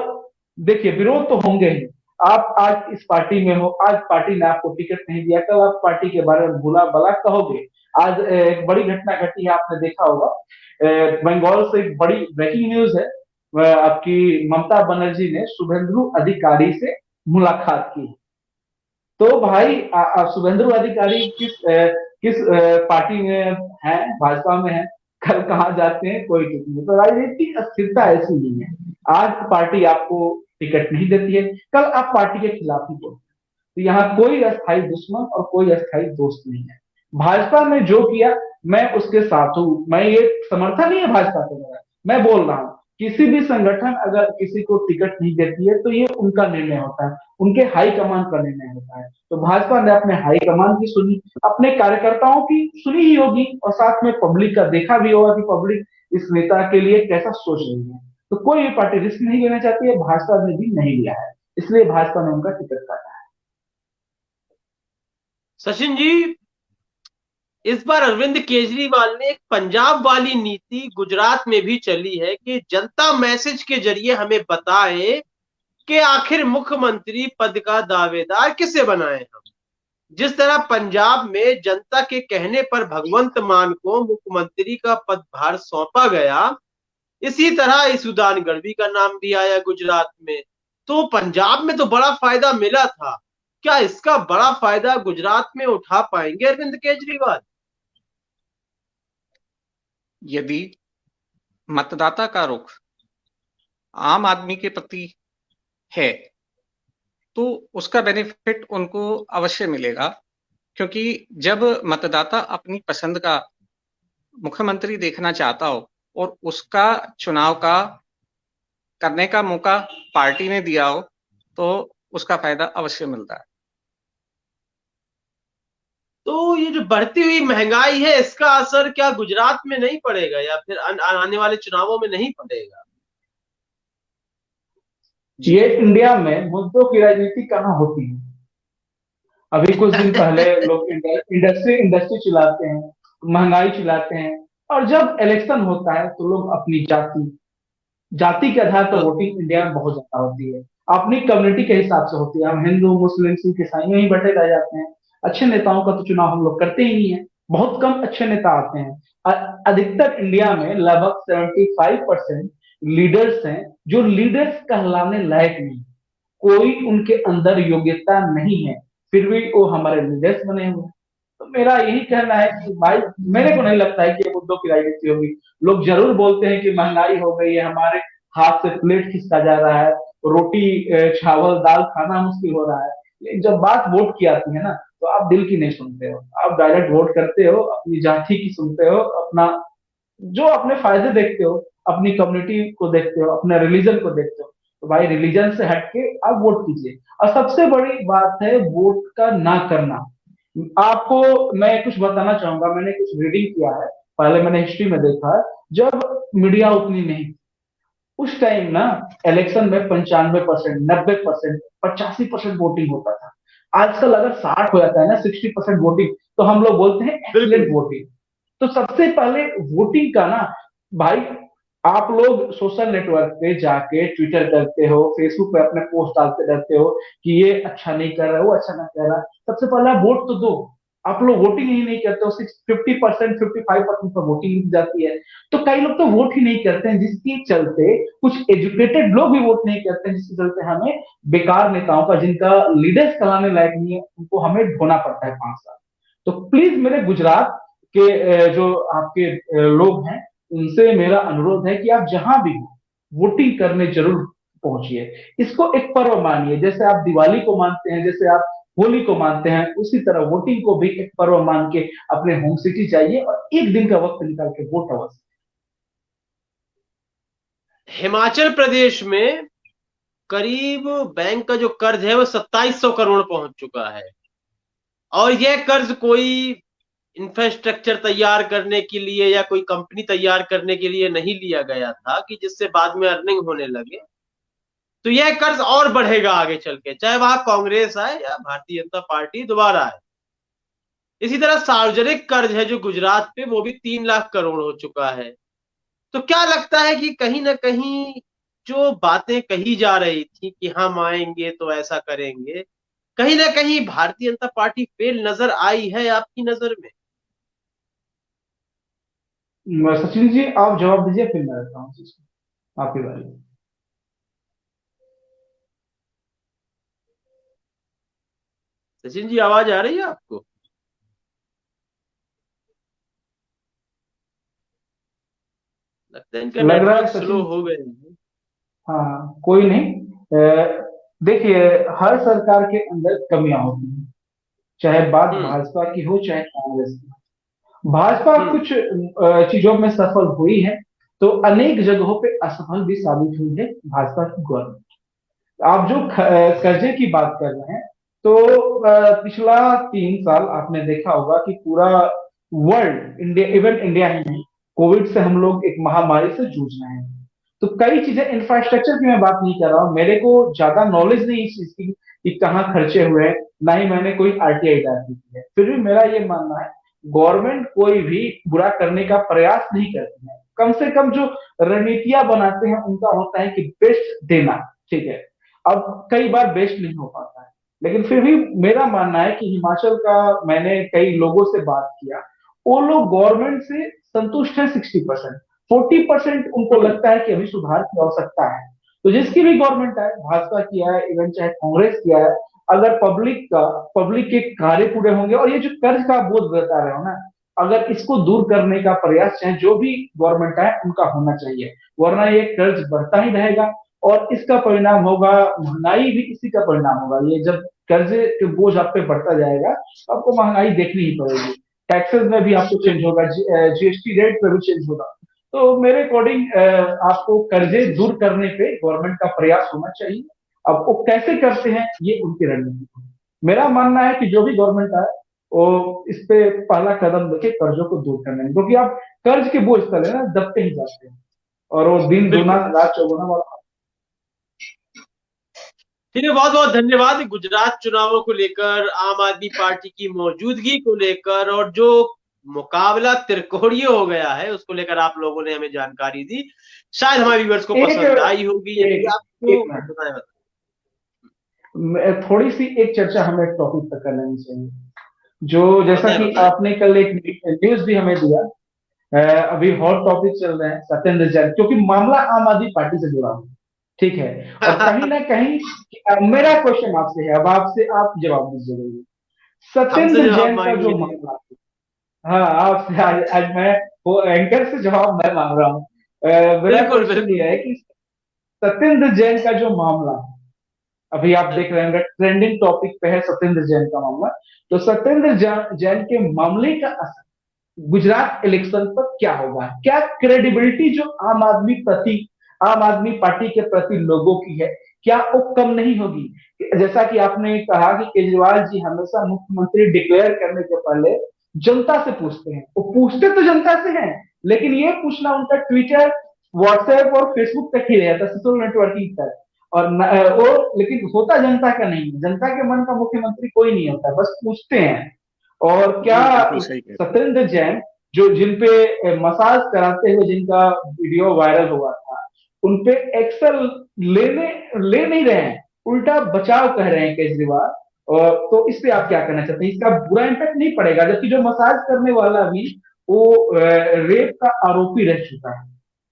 Speaker 2: देखिए, विरोध तो होंगे ही। आप आज इस पार्टी में हो, आज पार्टी ने आपको टिकट नहीं दिया, कल आप पार्टी के बारे में बुला भला कहोगे। आज एक बड़ी घटना घटी है, आपने देखा होगा, बंगाल से एक बड़ी ब्रेकिंग न्यूज है। आपकी ममता बनर्जी ने शुभेंदु अधिकारी से मुलाकात की। तो भाई शुभेंदु अधिकारी किस पार्टी में है, भाजपा में है, कल कहाँ जाते हैं कोई ठीक नहीं। तो राजनीतिक अस्थिरता ऐसी नहीं है, आज पार्टी आपको टिकट नहीं देती है, कल आप पार्टी के खिलाफ ही बोलते हैं। तो यहाँ कोई अस्थायी दुश्मन और कोई अस्थायी दोस्त नहीं है। भाजपा ने जो किया मैं उसके साथ हूँ, मैं ये समर्थन नहीं है भाजपा का मेरा, मैं बोल रहा हूँ किसी भी संगठन अगर किसी को टिकट नहीं देती है तो ये उनका निर्णय होता है, उनके हाईकमान का निर्णय होता है। तो भाजपा ने अपने हाईकमान की सुनी, अपने कार्यकर्ताओं की सुनी ही होगी, और साथ में पब्लिक का देखा भी होगा कि पब्लिक इस नेता के लिए कैसा सोच रही है। तो कोई भी पार्टी रिस्क नहीं लेना चाहती है, भाजपा ने भी नहीं लिया है, इसलिए भाजपा ने उनका टिकट काटा है।
Speaker 1: सचिन जी, इस बार अरविंद केजरीवाल ने एक पंजाब वाली नीति गुजरात में भी चली है कि जनता मैसेज के जरिए हमें बताए कि आखिर मुख्यमंत्री पद का दावेदार किसे बनाए हम। जिस तरह पंजाब में जनता के कहने पर भगवंत मान को मुख्यमंत्री का पदभार सौंपा गया, इसी तरह ईसुदान गढ़वी का भी भी आया गुजरात में। तो पंजाब में तो बड़ा फायदा मिला था, क्या इसका बड़ा फायदा गुजरात में उठा पाएंगे अरविंद केजरीवाल?
Speaker 3: यदि मतदाता का रुख आम आदमी के प्रति है तो उसका बेनिफिट उनको अवश्य मिलेगा, क्योंकि जब मतदाता अपनी पसंद का मुख्यमंत्री देखना चाहता हो और उसका चुनाव का करने का मौका पार्टी ने दिया हो तो उसका फायदा अवश्य मिलता है।
Speaker 1: तो ये जो बढ़ती हुई महंगाई है, इसका असर क्या गुजरात में नहीं पड़ेगा या फिर आने वाले चुनावों में नहीं पड़ेगा?
Speaker 2: ये इंडिया में मुद्दों की राजनीति कहाँ होती है। अभी कुछ दिन पहले लोग इंडस्ट्री इंडस्ट्री चिल्लाते हैं, महंगाई चिल्लाते हैं, और जब इलेक्शन होता है तो लोग अपनी जाति जाति के आधार पर
Speaker 1: तो
Speaker 2: वोटिंग इंडिया में बहुत ज्यादा होती है, अपनी कम्युनिटी के हिसाब से होती है। हम हिंदू मुस्लिम सिख ईसाई में ही बटे रह जाते हैं। अच्छे नेताओं का तो चुनाव हम लोग करते ही नहीं है, बहुत कम अच्छे नेता आते हैं। अधिकतर इंडिया में लगभग 75% लीडर्स हैं जो लीडर्स कहलाने लायक नहीं, कोई उनके अंदर योग्यता नहीं है, फिर भी वो हमारे लीडर्स बने हुए हैं। तो मेरा यही कहना है कि भाई, मेरे को नहीं लगता है कि ये मुद्दों की राजनीति होगी। लोग जरूर बोलते हैं कि महंगाई हो गई है, हमारे हाथ से प्लेट खिसका जा रहा है, रोटी चावल दाल खाना मुश्किल हो रहा है, लेकिन जब बात वोट की आती है ना, तो आप दिल की नहीं सुनते हो, आप डायरेक्ट वोट करते हो, अपनी जाति की सुनते हो, अपना जो अपने फायदे देखते हो, अपनी कम्युनिटी को देखते हो, अपने रिलीजन को देखते हो। तो भाई, रिलीजन से हटके आप वोट कीजिए। और सबसे बड़ी बात है वोट का ना करना। आपको मैं कुछ बताना चाहूंगा, मैंने कुछ रीडिंग किया है, पहले मैंने हिस्ट्री में देखा है, जब मीडिया उतनी नहीं थी, उस टाइम ना इलेक्शन में 95%, 90%, 85% वोटिंग होता था। आजकल अगर 60 हो जाता है ना, 60% वोटिंग, तो हम लोग बोलते हैं एक्सीलेंट वोटिंग। तो सबसे पहले वोटिंग का ना भाई, आप लोग सोशल नेटवर्क पे जाके ट्विटर करते हो, फेसबुक पे अपने पोस्ट डालते रहते हो कि ये अच्छा नहीं कर रहा, वो अच्छा नहीं कर रहा, सबसे पहले आप वोट तो दो। आप लोग वोटिंग ही नहीं करते हो, 50%, 55% पर वोटिंग की जाती है। तो कई लोग तो वोट ही नहीं करते हैं, जिसके चलते कुछ एजुकेटेड लोग भी वोट नहीं करते हैं, जिसके चलते हमें बेकार नेताओं का, जिनका लीडर्स कराने लायक नहीं है, उनको हमें ढोना पड़ता है 5 साल। तो प्लीज मेरे गुजरात के जो आपके लोग हैं, उनसे मेरा अनुरोध है कि आप जहां भी हो, वोटिंग करने जरूर पहुंचिए। इसको एक पर्व मानिए, जैसे आप दिवाली को मानते हैं, जैसे आप होली को मानते हैं, उसी तरह वोटिंग को भी एक पर्व मान के अपने होम सिटी जाइए और एक दिन का वक्त निकाल के वोट अवश्य।
Speaker 1: हिमाचल प्रदेश में करीब बैंक का जो कर्ज है वो 2700 करोड़ पहुंच चुका है, और यह कर्ज कोई इंफ्रास्ट्रक्चर तैयार करने के लिए या कोई कंपनी तैयार करने के लिए नहीं लिया गया था कि जिससे बाद में अर्निंग होने लगे। तो यह कर्ज और बढ़ेगा आगे चल के, चाहे वहां कांग्रेस आए या भारतीय जनता पार्टी दोबारा आए। इसी तरह सार्वजनिक कर्ज है जो गुजरात पे, वो भी 3 लाख करोड़ हो चुका है। तो क्या लगता है कि कहीं ना कहीं जो बातें कही जा रही थी कि हम आएंगे तो ऐसा करेंगे, कहीं ना कहीं भारतीय जनता पार्टी फेल नजर आई है आपकी नजर में?
Speaker 2: सचिन जी आप जवाब दीजिए, फिर मैं रहता हूँ आपकी बारी।
Speaker 1: सचिन जी, आवाज आ रही है आपको? लगता है इनका
Speaker 2: लग रहा है
Speaker 1: नेटवर्क स्लो
Speaker 2: सचिन,
Speaker 1: हो गए हैं।
Speaker 2: हाँ कोई नहीं। देखिए, हर सरकार के अंदर कमियां होती हैं, चाहे बात
Speaker 1: हम्म।
Speaker 2: भाजपा की हो चाहे कांग्रेस की। भाजपा
Speaker 1: हम्म।
Speaker 2: कुछ चीजों में सफल हुई है, तो अनेक जगहों पे असफल भी साबित हुई है भाजपा की गवर्नमेंट। आप जो कर्जे की बात कर रहे हैं, तो पिछला 3 साल आपने देखा होगा कि पूरा वर्ल्ड, इंडिया, इवन इंडिया ही नहीं, कोविड से हम लोग एक महामारी से जूझ रहे हैं। तो कई चीजें, इंफ्रास्ट्रक्चर की मैं बात नहीं कर रहा हूँ, मेरे को ज्यादा नॉलेज नहीं इस चीज की कि कहाँ खर्चे हुए हैं, ना ही मैंने कोई आरटीआई दायर की है। फिर भी मेरा ये मानना है, गवर्नमेंट कोई भी बुरा करने का प्रयास नहीं करती है, कम से कम जो रणनीतियां बनाते हैं उनका होता है कि बेस्ट देना। ठीक है, अब कई बार बेस्ट नहीं हो पाता है, लेकिन फिर भी मेरा मानना है कि हिमाचल का, मैंने कई लोगों से बात किया, वो लोग गवर्नमेंट से संतुष्ट है 60%। 40% उनको
Speaker 1: हम्म।
Speaker 2: लगता है कि अभी सुधार की आवश्यकता है। तो जिसकी भी गवर्नमेंट है, भाजपा की है, इवन चाहे कांग्रेस की है, अगर पब्लिक के कार्य पूरे होंगे, और ये जो कर्ज का बोझ बता रहे हो ना, अगर इसको दूर करने का प्रयास चाहे जो भी गवर्नमेंट है उनका होना चाहिए, वरना ये कर्ज बढ़ता ही रहेगा। और इसका परिणाम होगा महंगाई, भी इसी का परिणाम होगा। ये जब कर्ज के बोझ आप पे बढ़ता जाएगा, तो आपको महंगाई देखनी ही पड़ेगी। टैक्सेस में भी आपको चेंज होगा, जीएसटी रेट में भी चेंज होगा। तो मेरे अकॉर्डिंग आपको कर्जे दूर करने पे गवर्नमेंट का प्रयास होना चाहिए। अब वो कैसे करते हैं ये उनकी रणनीति है। मेरा मानना है कि जो भी गवर्नमेंट आए, वो इस पे पहला कदम लेके कर्जों को दूर करने में, क्योंकि आप कर्ज के बोझ तले ना दबते ही जाते हैं, और वो दिन दूना
Speaker 1: बिल्कुल।
Speaker 2: रात चौगुना वाला।
Speaker 1: ठीक है, बहुत बहुत धन्यवाद। गुजरात चुनावों को लेकर, आम आदमी पार्टी की मौजूदगी को लेकर, और जो मुकाबला तिरकोड़िए हो गया है उसको लेकर आप लोगों ने हमें जानकारी दी। शायद हमारे व्यूअर्स को
Speaker 2: एक
Speaker 1: पसंद आई होगी। यदि
Speaker 2: एक
Speaker 1: आपको
Speaker 2: एक मिनट,
Speaker 1: बताएं।
Speaker 2: थोड़ी सी एक चर्चा हमें टॉपिक पर कर लेनी चाहिए। जो जैसा
Speaker 1: बताएं
Speaker 2: कि
Speaker 1: बताएं।
Speaker 2: आपने कल एक न्यूज भी हमें दिया, अभी हॉट टॉपिक चल रहे हैं सत्येंद्र जैन, क्योंकि मामला आम आदमी पार्टी से जुड़ा हुआ है। ठीक है, और कहीं ना कहीं मेरा क्वेश्चन आपसे है, अब आपसे आप जवाब दीजिएगा।
Speaker 1: हमसे
Speaker 2: सत्येंद्र
Speaker 1: जवाब
Speaker 2: जैन का
Speaker 1: मांगेंगे
Speaker 2: जो
Speaker 1: नहीं।
Speaker 2: मामला, हाँ आपसे आज मैं वो एंकर से जवाब मैं मांग रहा हूँ। मेरा
Speaker 1: बिल्कुल
Speaker 2: क्वेश्चन
Speaker 1: बिल्कुल।
Speaker 2: ये है कि सत्येंद्र जैन का जो मामला है, अभी आप देख रहे हैं ट्रेंडिंग टॉपिक पे है सत्येंद्र जैन का मामला। तो सत्येंद्र जैन के मामले का असर गुजरात इलेक्शन पर क्या होगा? क्या क्रेडिबिलिटी जो आम आदमी पार्टी के प्रति लोगों की है, क्या वो कम नहीं होगी? जैसा कि आपने कहा कि केजरीवाल जी हमेशा मुख्यमंत्री डिक्लेयर करने के पहले जनता से पूछते हैं, वो पूछते तो जनता से हैं, लेकिन ये पूछना उनका ट्विटर, व्हाट्सएप और फेसबुक तक ही रहता, सोशल नेटवर्किंग तक। और वो लेकिन होता जनता का नहीं है, जनता के मन का मुख्यमंत्री कोई नहीं होता, बस पूछते हैं। और क्या
Speaker 3: जी बिल्कुल सही कह रहे
Speaker 2: सत्येंद्र जैन, जो जिन पे मसाज कराते हुए जिनका वीडियो वायरल हुआ था, उन पे एक्शन ले नहीं रहे हैं, उल्टा बचाव कह रहे हैं केजरीवाल, तो इस पे आप क्या कहना चाहते हैं? इसका बुरा इम्पैक्ट नहीं पड़ेगा, जबकि जो मसाज करने वाला भी वो रेप का आरोपी रह चुका है।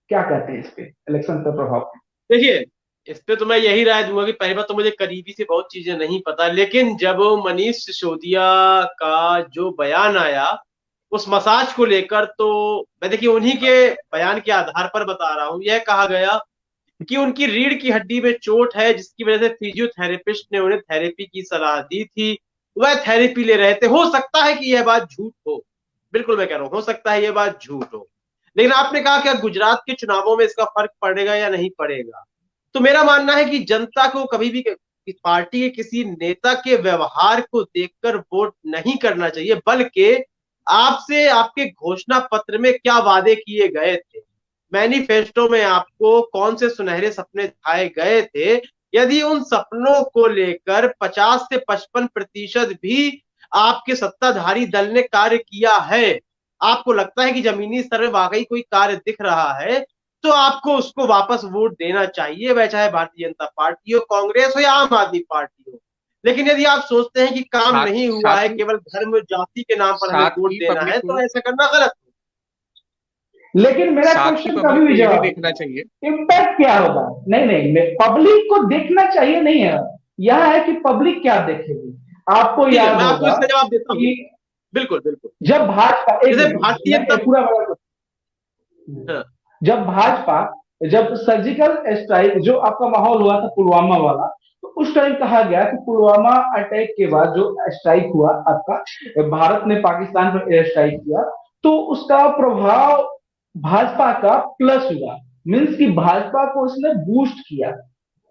Speaker 2: क्या कहते हैं इस पे, इलेक्शन का प्रभाव?
Speaker 1: देखिए, इस पे तो मैं यही राय दूंगा कि पहली बात तो मुझे करीबी से बहुत चीजें नहीं पता, लेकिन जब मनीष सिसोदिया का जो बयान आया उस मसाज को लेकर, तो मैं देखिए उन्हीं के बयान के आधार पर बता रहा हूं। यह कहा गया कि उनकी रीढ़ की हड्डी में चोट है, जिसकी वजह से फिजियोथेरेपिस्ट ने उन्हें थेरेपी की सलाह दी थी, वह थेरेपी ले रहे थे। हो सकता है कि यह बात झूठ हो, बिल्कुल मैं कह रहा हूं हो सकता है यह बात झूठ हो, लेकिन आपने कहा क्या गुजरात के चुनावों में इसका फर्क पड़ेगा या नहीं पड़ेगा? तो मेरा मानना है कि जनता को कभी भी पार्टी के किसी नेता के व्यवहार को देखकर वोट नहीं करना चाहिए, बल्कि आपसे आपके घोषणा पत्र में क्या वादे किए गए थे, मैनिफेस्टो में आपको कौन से सुनहरे सपने दिखाए गए थे, यदि उन सपनों को लेकर 50 से 55% भी आपके सत्ताधारी दल ने कार्य किया है, आपको लगता है कि जमीनी स्तर में वाकई कोई कार्य दिख रहा है, तो आपको उसको वापस वोट देना चाहिए, वह चाहे भारतीय जनता पार्टी हो, कांग्रेस हो या आम आदमी पार्टी हो। लेकिन यदि आप सोचते हैं कि काम
Speaker 3: साथ
Speaker 1: नहीं हुआ है,
Speaker 3: साथ ही
Speaker 1: केवल धर्म जाति के नाम पर हमें
Speaker 3: साथ
Speaker 1: वोट
Speaker 3: ही
Speaker 1: देना
Speaker 3: पब्लिक
Speaker 1: है,
Speaker 3: को
Speaker 1: तो ऐसा करना गलत है।
Speaker 2: लेकिन मेरा
Speaker 3: साथ ही
Speaker 2: क्वेश्चन कभी
Speaker 3: पब्लिक
Speaker 2: भी
Speaker 3: को ये भी
Speaker 2: जवाब,
Speaker 3: देखना चाहिए।
Speaker 2: इम्पैक्ट क्या होगा? नहीं नहीं, पब्लिक को देखना चाहिए नहीं है, यह है कि पब्लिक क्या देखेगी। आपको
Speaker 1: ठीक है,
Speaker 2: याद
Speaker 1: मैं आपको
Speaker 2: होगा
Speaker 1: इसका जवाब देता हूँ।
Speaker 2: कि
Speaker 1: बिल्कुल बिल्कुल।
Speaker 2: जब भाजपा, एक
Speaker 1: जैसे
Speaker 2: मिनट
Speaker 1: भारतीय
Speaker 2: मैं
Speaker 1: जनता,
Speaker 2: पूरा,
Speaker 1: हाँ,
Speaker 2: जब भाजपा, जब सर्जिकल स्ट्राइक जो आपका माहौल हुआ था पुलवामा वाला, तो उस टाइम कहा गया कि पुलवामा अटैक के बाद जो स्ट्राइक हुआ आपका, भारत ने पाकिस्तान पर एयर स्ट्राइक किया, तो उसका प्रभाव भाजपा का प्लस हुआ, मीन्स कि भाजपा को उसने बूस्ट किया।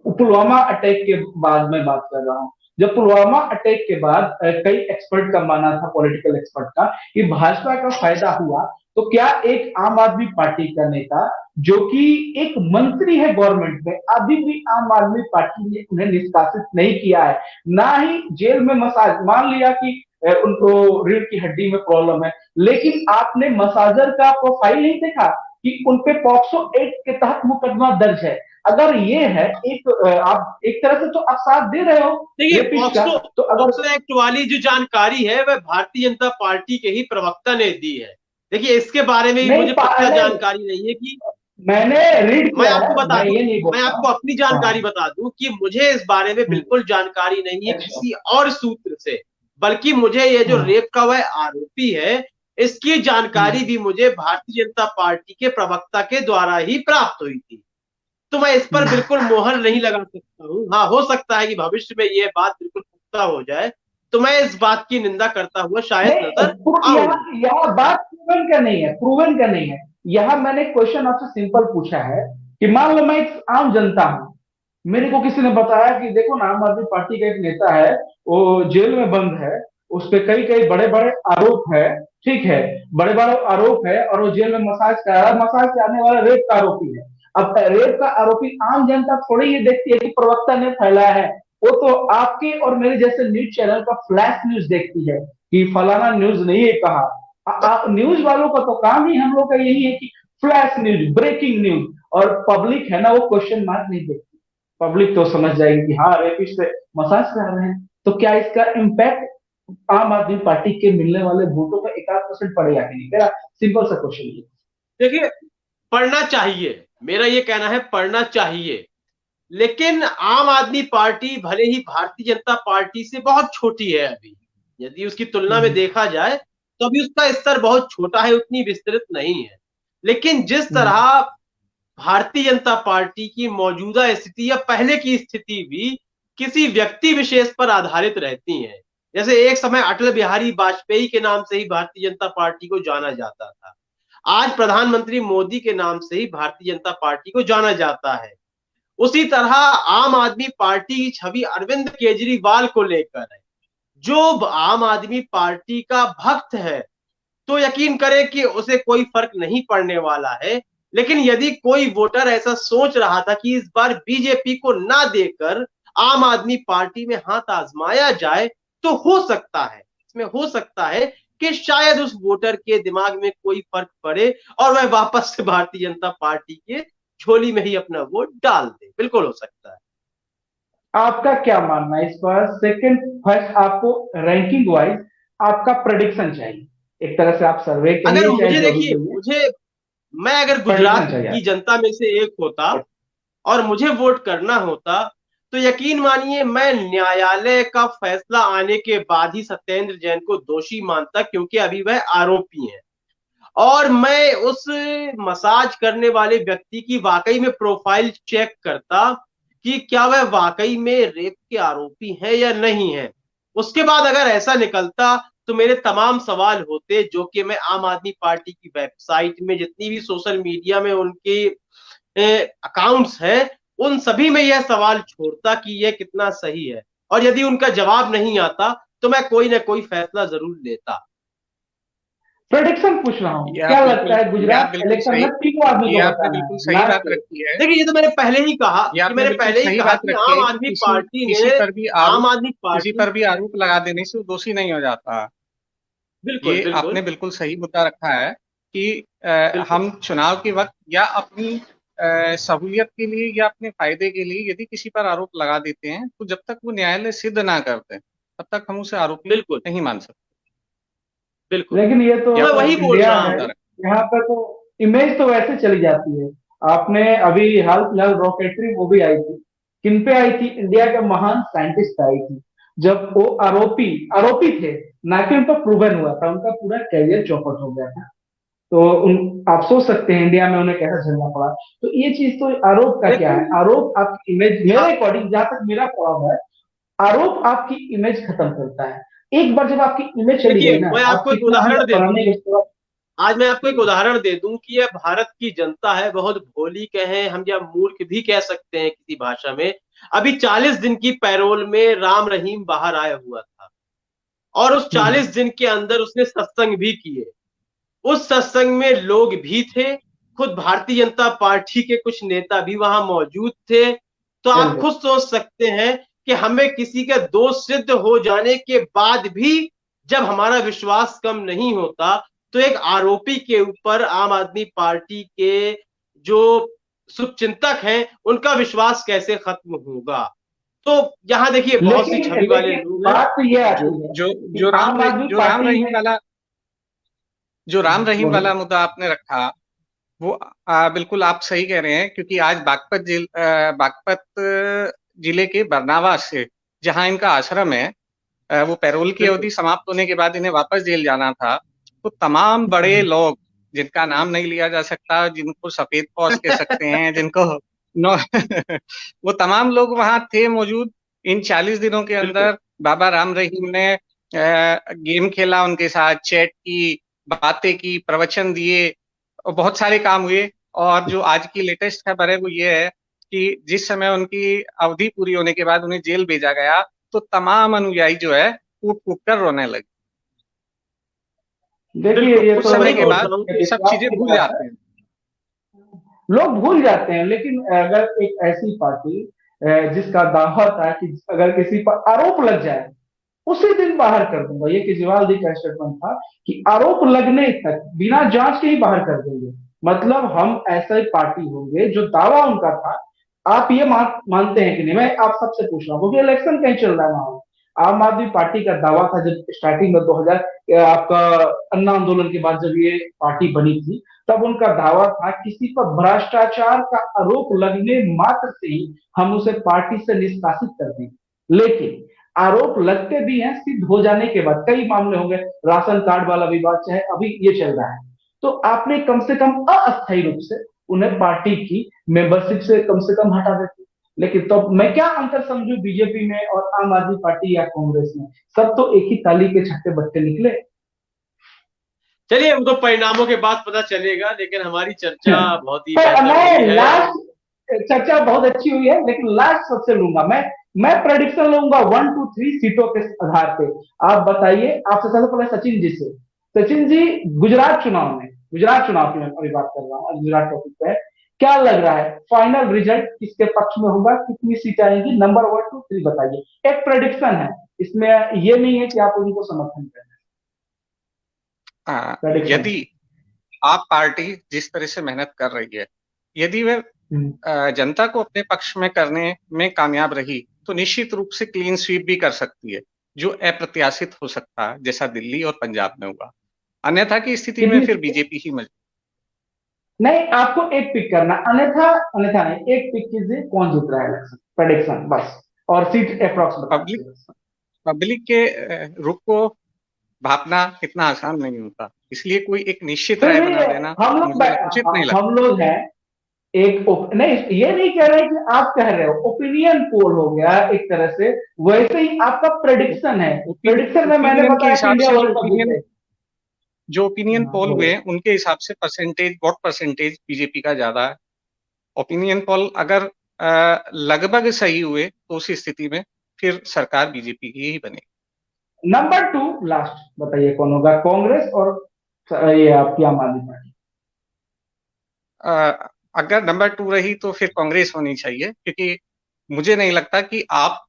Speaker 2: पुलवामा अटैक के बाद मैं बात कर रहा हूँ, जब पुलवामा अटैक के बाद कई एक्सपर्ट का मानना था, पॉलिटिकल एक्सपर्ट का, कि भाजपा का फायदा हुआ, तो क्या एक आम आदमी पार्टी का नेता जो कि एक मंत्री है गवर्नमेंट में, अभी भी आम आदमी पार्टी ने उन्हें निष्कासित नहीं किया है, ना ही जेल में मसाज, मान लिया कि उनको रीढ़ की हड्डी में प्रॉब्लम है, लेकिन आपने मसाजर का प्रोफाइल नहीं देखा कि उनपे पॉक्सो एक्ट के तहत मुकदमा दर्ज है? अगर ये है एक आप एक तरह से तो आप साथ दे रहे हो
Speaker 1: देखिए
Speaker 2: रेपिस्ट का,
Speaker 1: पॉक्सो
Speaker 2: तो अगर
Speaker 1: पॉक्सो एक्ट वाली जो जानकारी है वह भारतीय जनता पार्टी के ही प्रवक्ता ने दी है। देखिए इसके बारे में भी
Speaker 2: नहीं
Speaker 1: मुझे पक्का
Speaker 2: नहीं,
Speaker 1: जानकारी नहीं है कि,
Speaker 2: मैंने रीड
Speaker 1: मैं
Speaker 2: किया
Speaker 1: आपको
Speaker 2: है,
Speaker 1: बता
Speaker 2: मैं
Speaker 1: दूं,
Speaker 2: ये नहीं
Speaker 1: मैं
Speaker 2: बोलता।
Speaker 1: आपको अपनी जानकारी
Speaker 2: हाँ,
Speaker 1: बता दूं कि मुझे इस बारे में बिल्कुल जानकारी नहीं है
Speaker 2: अच्छा,
Speaker 1: किसी और सूत्र से, बल्कि मुझे ये जो
Speaker 2: हाँ,
Speaker 1: रेप का वह आरोपी है, इसकी जानकारी भी मुझे भारतीय जनता पार्टी के प्रवक्ता के द्वारा ही प्राप्त हुई थी। तो मैं इस पर बिल्कुल मोहर नहीं लगा सकता हूँ। हाँ, हो सकता है कि भविष्य में ये बात बिल्कुल पुख्ता हो जाए, तो मैं इस बात की निंदा करता हुआ शायद
Speaker 2: नहीं,
Speaker 1: नजर आऊंगा।
Speaker 2: यहाँ बात प्रूवन का नहीं है, प्रूवन का नहीं है। यहाँ मैंने क्वेश्चन आपसे सिंपल पूछा है कि मान लो मैं एक आम जनता हूँ, मेरे को किसी ने बताया कि देखो ना, आम आदमी पार्टी का एक नेता है, वो जेल में बंद है, उस पे कई कई बड़े बड़े आरोप है, ठीक है, बड़े बड़े आरोप है, और वो जेल में मसाज करा रहा है, मसाज कराने वाला रेप का आरोपी है। अब रेप का आरोपी आम जनता थोड़ी ये देखती है कि प्रवक्ता ने फैलाया है, वो तो आपके और मेरे जैसे न्यूज चैनल का फ्लैश न्यूज देखती है कि फलाना न्यूज नहीं है कहा। न्यूज वालों का तो काम ही हम लोग का यही है कि फ्लैश न्यूज, ब्रेकिंग न्यूज, और पब्लिक है ना, वो क्वेश्चन मार्क नहीं देखती। पब्लिक तो समझ जाएगी कि हाँ रेपिस्ट से मसाज करा रहे हैं, तो क्या इसका इम्पैक्ट आम आदमी पार्टी के मिलने वाले वोटों का 1% पड़ेगा कि नहीं? मेरा सिंपल सा क्वेश्चन है।
Speaker 1: देखिए, पढ़ना चाहिए, मेरा ये कहना है पढ़ना चाहिए, लेकिन आम आदमी पार्टी भले ही भारतीय जनता पार्टी से बहुत छोटी है अभी, यदि उसकी तुलना में देखा जाए तो अभी उसका स्तर बहुत छोटा है, उतनी विस्तृत नहीं है। लेकिन जिस तरह भारतीय जनता पार्टी की मौजूदा स्थिति या पहले की स्थिति भी किसी व्यक्ति विशेष पर आधारित रहती है, जैसे एक समय अटल बिहारी वाजपेयी के नाम से ही भारतीय जनता पार्टी को जाना जाता था, आज प्रधानमंत्री मोदी के नाम से ही भारतीय जनता पार्टी को जाना जाता है, उसी तरह आम आदमी पार्टी की छवि अरविंद केजरीवाल को लेकर है। जो आम आदमी पार्टी का भक्त है तो यकीन करें कि उसे कोई फर्क नहीं पड़ने वाला है, लेकिन यदि कोई वोटर ऐसा सोच रहा था कि इस बार बीजेपी को ना देकर आम आदमी पार्टी में हाथ आजमाया जाए, तो हो सकता है, इसमें हो सकता है कि शायद उस वोटर के दिमाग में कोई फर्क पड़े और वह वापस से भारतीय जनता पार्टी के झोली में ही अपना वोट डाल दे, बिल्कुल हो सकता है।
Speaker 2: आपका क्या मानना है इस पर? सेकंड, फर्स्ट आपको रैंकिंग वाइज आपका प्रेडिक्शन चाहिए। एक तरह से आप सर्वे
Speaker 1: अगर
Speaker 2: कहिए चाहे
Speaker 1: मुझे
Speaker 2: जो भी
Speaker 1: देखिए,
Speaker 2: कहिए,
Speaker 1: मुझे मैं अगर
Speaker 2: प्रेडिक्शन
Speaker 1: गुजरात
Speaker 2: चाहिए
Speaker 1: की
Speaker 2: आपको।
Speaker 1: जनता में से एक होता और मुझे वोट करना होता, तो यकीन मानिए मैं न्यायालय का फैसला आने के बाद ही सत्येंद्र जैन को दोषी मानता, क्योंकि अभी वह आरोपी हैं। और मैं उस मसाज करने वाले व्यक्ति की वाकई में प्रोफाइल चेक करता कि क्या वह वाकई में रेप के आरोपी है या नहीं है। उसके बाद अगर ऐसा निकलता तो मेरे तमाम सवाल होते, जो कि मैं आम आदमी पार्टी की वेबसाइट में जितनी भी सोशल मीडिया में उनकी अकाउंट्स है, उन सभी में यह सवाल छोड़ता कि यह कितना सही है। और यदि उनका जवाब नहीं आता तो मैं कोई ना कोई फैसला जरूर लेता।
Speaker 2: प्रेडिक्शन पूछ रहा हूँ,
Speaker 3: ये आप
Speaker 2: क्या लगता
Speaker 3: बिल्कुल
Speaker 2: है
Speaker 3: ये आप
Speaker 2: गुजरात
Speaker 3: बिल्कुल
Speaker 2: इलेक्शन
Speaker 3: सही
Speaker 2: में तीनों आदमी
Speaker 3: ये
Speaker 2: को
Speaker 3: आपने
Speaker 2: बताना
Speaker 3: बिल्कुल
Speaker 2: है
Speaker 3: सही बात
Speaker 2: लास्ट?
Speaker 3: रखी है।
Speaker 1: देखिए, ये तो मैंने पहले ही कहा
Speaker 3: ये
Speaker 1: कि
Speaker 3: आपने
Speaker 1: मैंने
Speaker 3: बिल्कुल
Speaker 1: पहले ही
Speaker 3: सही
Speaker 1: कहा
Speaker 3: बात
Speaker 1: कि
Speaker 3: रखी
Speaker 1: आम
Speaker 3: है कि
Speaker 1: आदमी
Speaker 3: किसी
Speaker 1: पार्टी
Speaker 3: किसी
Speaker 1: ने
Speaker 3: पर भी
Speaker 1: आम
Speaker 3: आरोप
Speaker 1: आदमी
Speaker 3: किसी
Speaker 1: पार्टी
Speaker 3: पर भी आरोप लगा देने से वो दोषी नहीं हो जाता।
Speaker 1: बिल्कुल
Speaker 3: ये
Speaker 1: बिल्कुल
Speaker 3: आपने बिल्कुल सही मुद्दा रखा है कि
Speaker 1: बिल्कुल।
Speaker 3: हम चुनाव के वक्त या अपनी सहूलियत के लिए या अपने फायदे के लिए यदि किसी पर आरोप लगा देते हैं, तो जब तक वो न्यायालय सिद्ध ना करते तब तक हम उसे आरोपी
Speaker 1: बिल्कुल
Speaker 3: नहीं मान सकते।
Speaker 1: बिल्कुल।
Speaker 2: लेकिन ये तो
Speaker 1: तो मैं वही बोल
Speaker 2: इंडिया
Speaker 1: रहा
Speaker 2: है,
Speaker 1: हूं।
Speaker 2: यहाँ पर तो इमेज तो वैसे चली जाती है। आपने अभी हाल फिलहाल रॉकेटरी मूवी आई थी, किन पे आई थी? इंडिया के महान साइंटिस्ट आई थी। जब वो आरोपी आरोपी थे, ना कि उन पर प्रूवन हुआ था, उनका पूरा कैरियर चौपट हो गया था। तो उन आप सोच सकते हैं इंडिया में उन्हें कैसा झेलना पड़ा। तो ये चीज तो आरोप का क्या है?
Speaker 1: लेकिन
Speaker 2: आरोप आपकी इमेज,
Speaker 1: हाँ,
Speaker 2: मेरे अकॉर्डिंग जहां तक मेरा प्रभाव है, आरोप आपकी इमेज खत्म करता है। एक बार जब आपकी इमेज चली
Speaker 1: देखिए
Speaker 2: गई ना,
Speaker 1: मैं
Speaker 2: आप
Speaker 1: आपको एक
Speaker 2: कितना भी
Speaker 1: उदाहरण दे दूं।
Speaker 2: बनाने के बाद।
Speaker 1: आज मैं आपको एक उदाहरण दे दूं कि यह भारत की जनता है, बहुत भोली कहें हम या मूर्ख भी कह सकते हैं किसी भाषा में। अभी 40 दिन की पैरोल में राम रहीम बाहर आया हुआ था, और उस
Speaker 2: हम्म,
Speaker 1: 40 दिन के अंदर उसने सत्संग भी किए। उस सत्संग में लोग भी थे, खुद भारतीय जनता पार्टी के कुछ नेता भी वहां मौजूद थे। तो आप
Speaker 2: बिल्कुल।
Speaker 1: खुद सोच सकते हैं कि हमें किसी का दोष सिद्ध हो जाने के बाद भी जब हमारा विश्वास कम नहीं होता, तो एक आरोपी के ऊपर आम आदमी पार्टी के जो शुभचिंतक हैं उनका विश्वास कैसे खत्म होगा। तो यहां देखिए बहुत सी
Speaker 2: लेकिन
Speaker 1: छवि वाले
Speaker 2: लेकिन
Speaker 1: लोग हैं।
Speaker 2: बात तो ये
Speaker 3: जो
Speaker 2: आती है
Speaker 3: जो
Speaker 2: कि आम आदमी पार्टी में।
Speaker 3: जो राम रहीम
Speaker 2: बोलिए।
Speaker 3: वाला मुद्दा आपने रखा, वो बिल्कुल आप सही कह रहे हैं, क्योंकि आज बागपत जिले के बरनावा से जहां इनका आश्रम है, वो पैरोल की
Speaker 1: बिल्कुल
Speaker 3: अवधि समाप्त होने के बाद इन्हें वापस जेल जाना था। तो तमाम बड़े लोग जिनका नाम नहीं लिया जा सकता, जिनको सफेद पौष कह सकते हैं, जिनको नो वो तमाम लोग वहां थे मौजूद। इन 40 दिनों के
Speaker 1: बिल्कुल
Speaker 3: अंदर बाबा राम रहीम ने गेम खेला उनके साथ, चैट की, बातें की, प्रवचन दिए और बहुत सारे काम हुए। और जो आज की लेटेस्ट खबर है वो ये है कि जिस समय उनकी अवधि पूरी होने के बाद उन्हें जेल भेजा गया, तो तमाम अनुयायी जो है कूट कूट कर रोने लगे।
Speaker 2: देखिए,
Speaker 1: बिल्कुल।
Speaker 2: ये
Speaker 3: कुछ
Speaker 1: मैं
Speaker 2: तो
Speaker 3: समय
Speaker 1: वही
Speaker 3: के
Speaker 1: बोल
Speaker 3: बाद
Speaker 1: रहा हूँ
Speaker 3: ये
Speaker 1: कि
Speaker 3: सब
Speaker 2: विश्वास
Speaker 3: चीजें
Speaker 2: की
Speaker 3: भूल
Speaker 2: बात है।
Speaker 3: जाते हैं।
Speaker 2: लोग भूल जाते हैं, लेकिन अगर एक ऐसी पार्टी जिसका दावा था कि अगर किसी पर आरोप लग जाए उसी दिन बाहर कर दूंगा, ये केजरीवाल जी का स्टेटमेंट था कि आरोप लगने तक बिना जांच के ही बाहर कर देंगे। मतलब हम ऐसे पार्टी होंगे, जो दावा उनका था। आप ये मानते हैं कि नहीं? मैं आप सबसे पूछ रहा हूँ क्योंकि इलेक्शन कहीं चल रहा है ना। आम आदमी पार्टी का दावा था जब स्टार्टिंग में 2000 आपका अन्ना आंदोलन के बाद जब ये पार्टी बनी थी, तब उनका दावा था किसी पर भ्रष्टाचार का आरोप लगने मात्र से ही हम उसे पार्टी से निष्कासित कर देंगे। लेकिन आरोप लगते भी हैं, सिद्ध हो जाने के बाद कई मामले होंगे, राशन कार्ड वाला विवाद चाहे अभी ये चल रहा है, तो आपने कम से कम अस्थायी रूप से उन्हें पार्टी की मेंबरशिप से कम हटा देते। लेकिन तो मैं क्या अंतर समझू बीजेपी में और आम आदमी पार्टी या कांग्रेस में? सब तो एक ही ताली के छठे बट्टे निकले।
Speaker 1: चलिए, वो तो परिणामों के बाद पता चलेगा, लेकिन हमारी चर्चा बहुत ही
Speaker 2: पर
Speaker 1: बेहतर हुई
Speaker 2: मैं
Speaker 1: है।
Speaker 2: लास्ट, चर्चा बहुत अच्छी हुई है, लेकिन लास्ट सबसे लूंगा मैं प्रेडिक्शन लूंगा 1 2 3 सीटों के आधार पे। आप बताइए, आपसे सबसे पहले सचिन जी से। सचिन जी, गुजरात चुनाव की मैं अभी बात कर रहा हूँ, गुजरात टॉपिक पे क्या लग रहा है? फाइनल रिजल्ट किसके पक्ष में होगा? कितनी सीट आएंगी? नंबर 1 2 3 बताइए। एक प्रेडिक्शन है, इसमें ये नहीं है कि आप उनको समर्थन करें। प्रेडिक्शन।
Speaker 3: यदि आप पार्टी जिस तरह से मेहनत कर रही है, यदि वह जनता को अपने पक्ष में करने में कामयाब रही, तो निश्चित रूप से क्लीन स्वीप भी कर सकती है, जो अप्रत्याशित हो सकता है, जैसा दिल्ली और पंजाब में हुआ। अन्यथा की स्थिति में
Speaker 2: कितनी
Speaker 3: फिर
Speaker 2: सीटें?
Speaker 3: बीजेपी ही मजबूत।
Speaker 2: नहीं, आपको एक पिक करना, अन्यथा अन्यथा नहीं, एक पिक कीजिए कौन जीत रहा है इलेक्शन, प्रेडिक्शन बस, और सीट अप्रॉक्स बता
Speaker 3: पब्लिक
Speaker 2: दीजिए बस।
Speaker 3: पब्लिक के रुख को भापना इतना आसान नहीं होता, इसलिए कोई एक निश्चित
Speaker 2: फिर
Speaker 3: राय
Speaker 2: भी
Speaker 3: बना देना
Speaker 2: हम लोग
Speaker 3: मुझे उचित नहीं लगता।
Speaker 2: हम लोग हैं नहीं, ये नहीं कह रहे कि आप कह रहे हो, ओपिनियन पोल हो गया एक तरह से, वैसे ही आपका प्रेडिक्शन है। प्रेडिक्शन में मैंने
Speaker 3: ओपिनियन के
Speaker 2: बताया कि
Speaker 3: हिसाब
Speaker 2: इंडिया
Speaker 3: से
Speaker 2: वर्ल्ड कप जीतेगा।
Speaker 3: जो ओपिनियन
Speaker 2: हाँ,
Speaker 3: पोल
Speaker 2: बोलो।
Speaker 3: हुए उनके हिसाब से व्हाट परसेंटेज बीजेपी का ज्यादा है। ओपिनियन पोल अगर लगभग सही हुए तो उस स्थिति में फिर सरकार बीजेपी की ही बनेगी।
Speaker 2: नंबर 2 लास्ट बताइए कौन होगा, कांग्रेस और ये आपकी आम आदमी पार्टी?
Speaker 3: अगर नंबर 2 रही तो फिर कांग्रेस होनी चाहिए, क्योंकि मुझे नहीं लगता कि आप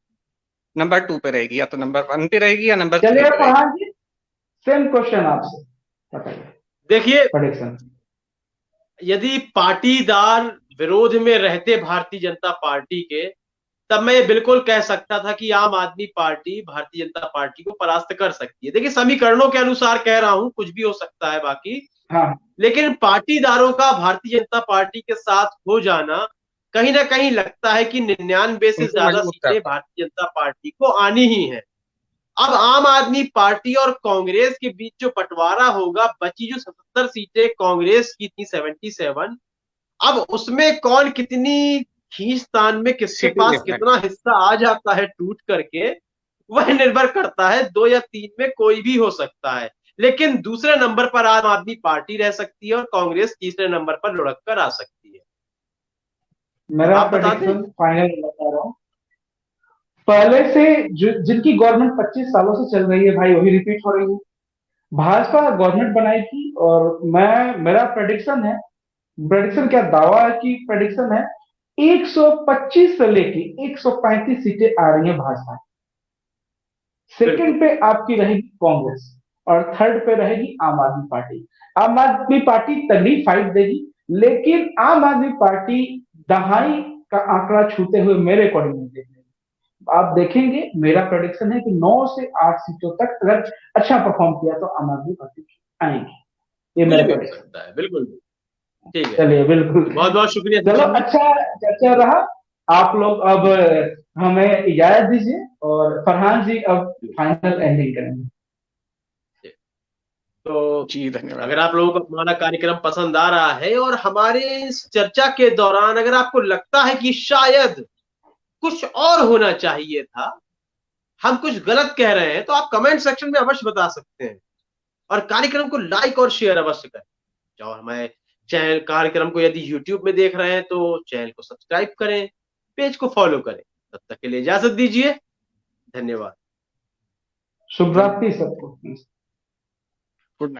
Speaker 3: नंबर 2 पे रहेगी, या तो नंबर 1 पे रहेगी या नंबर 3
Speaker 2: चलिए
Speaker 3: पे रहेगी।
Speaker 2: फरहान जी, सेम क्वेश्चन आपसे, बताइए
Speaker 1: देखिए,
Speaker 2: प्रेडिक्शन।
Speaker 1: यदि पाटीदार विरोध में रहते भारतीय जनता पार्टी के, तब मैं ये बिल्कुल कह सकता था कि आम आदमी पार्टी भारतीय जनता पार्टी को परास्त कर सकती है। देखिए, समीकरणों के अनुसार कह रहा हूं, कुछ भी हो सकता है बाकी,
Speaker 2: हाँ,
Speaker 1: लेकिन पाटीदारों का भारतीय जनता पार्टी के साथ हो जाना कहीं ना कहीं लगता है कि 99 से
Speaker 3: उनको
Speaker 1: ज्यादा
Speaker 3: मजबूत
Speaker 1: सीटें
Speaker 3: करता है।
Speaker 1: भारतीय जनता पार्टी को आनी ही है। अब आम आदमी पार्टी और कांग्रेस के बीच जो बंटवारा होगा, बची जो 77 सीटें कांग्रेस की थी, 77, अब उसमें कौन कितनी खींचतान में किसके
Speaker 3: सिटी
Speaker 1: पास
Speaker 3: लेवल
Speaker 1: कितना हिस्सा आ जाता है टूट करके, वह निर्भर करता है। 2 या 3 में कोई भी हो सकता है, लेकिन दूसरे नंबर पर आम आदमी पार्टी रह सकती है और कांग्रेस तीसरे नंबर पर लुढ़क कर आ सकती है। अब
Speaker 2: मेरा
Speaker 1: आप बता दें।
Speaker 2: प्रेडिक्शन फाइनल बता रहा हूँ। पहले से जिनकी गवर्नमेंट 25 सालों से चल रही है भाई, वही रिपीट हो रही है। भाजपा गवर्नमेंट बनाएगी, और मेरा प्रेडिक्शन है, प्रेडिक्शन क्या दावा है कि प्रेडिक्शन है, 125 से लेके 135 सीटें आ रही है भाजपा।
Speaker 1: बिल्कुल
Speaker 2: सेकंड पे आपकी रहेगी कांग्रेस, और थर्ड पे रहेगी आम आदमी पार्टी। आम आदमी पार्टी तगड़ी फाइट देगी, लेकिन आम आदमी पार्टी दहाई का आंकड़ा छूते हुए मेरे अकॉर्डिंग नहीं देख रही। आप देखेंगे, मेरा प्रेडिक्शन है कि 9 से 8 सीटों तक अगर अच्छा परफॉर्म किया तो आम आदमी पार्टी आएंगे। ये
Speaker 1: कुछ
Speaker 2: मेरा
Speaker 1: भी हो
Speaker 2: प्रेडिक्शन।
Speaker 1: सकता है, बिल्कुल। ठीक है,
Speaker 2: चलिए, बिल्कुल।
Speaker 1: बहुत बहुत शुक्रिया
Speaker 2: चलो,
Speaker 1: दीपक जी।
Speaker 2: अच्छा चर्चा रहा। आप लोग अब हमें इजाजत दीजिए, और फरहान जी अब फाइनल एंडिंग करेंगे।
Speaker 1: तो
Speaker 3: जी धन्यवाद।
Speaker 1: अगर आप लोगों को हमारा कार्यक्रम पसंद आ रहा है और हमारे इस चर्चा के दौरान अगर आपको लगता है कि शायद कुछ और होना चाहिए था, हम कुछ गलत कह रहे हैं, तो आप कमेंट सेक्शन में अवश्य बता सकते हैं, और कार्यक्रम को लाइक और शेयर अवश्य करें। और हमारे चैनल कार्यक्रम को यदि यूट्यूब में देख रहे हैं तो चैनल को सब्सक्राइब करें, पेज को फॉलो करें। तब तक के लिए इजाजत दीजिए। धन्यवाद।
Speaker 2: शुभ रात्रि सबको।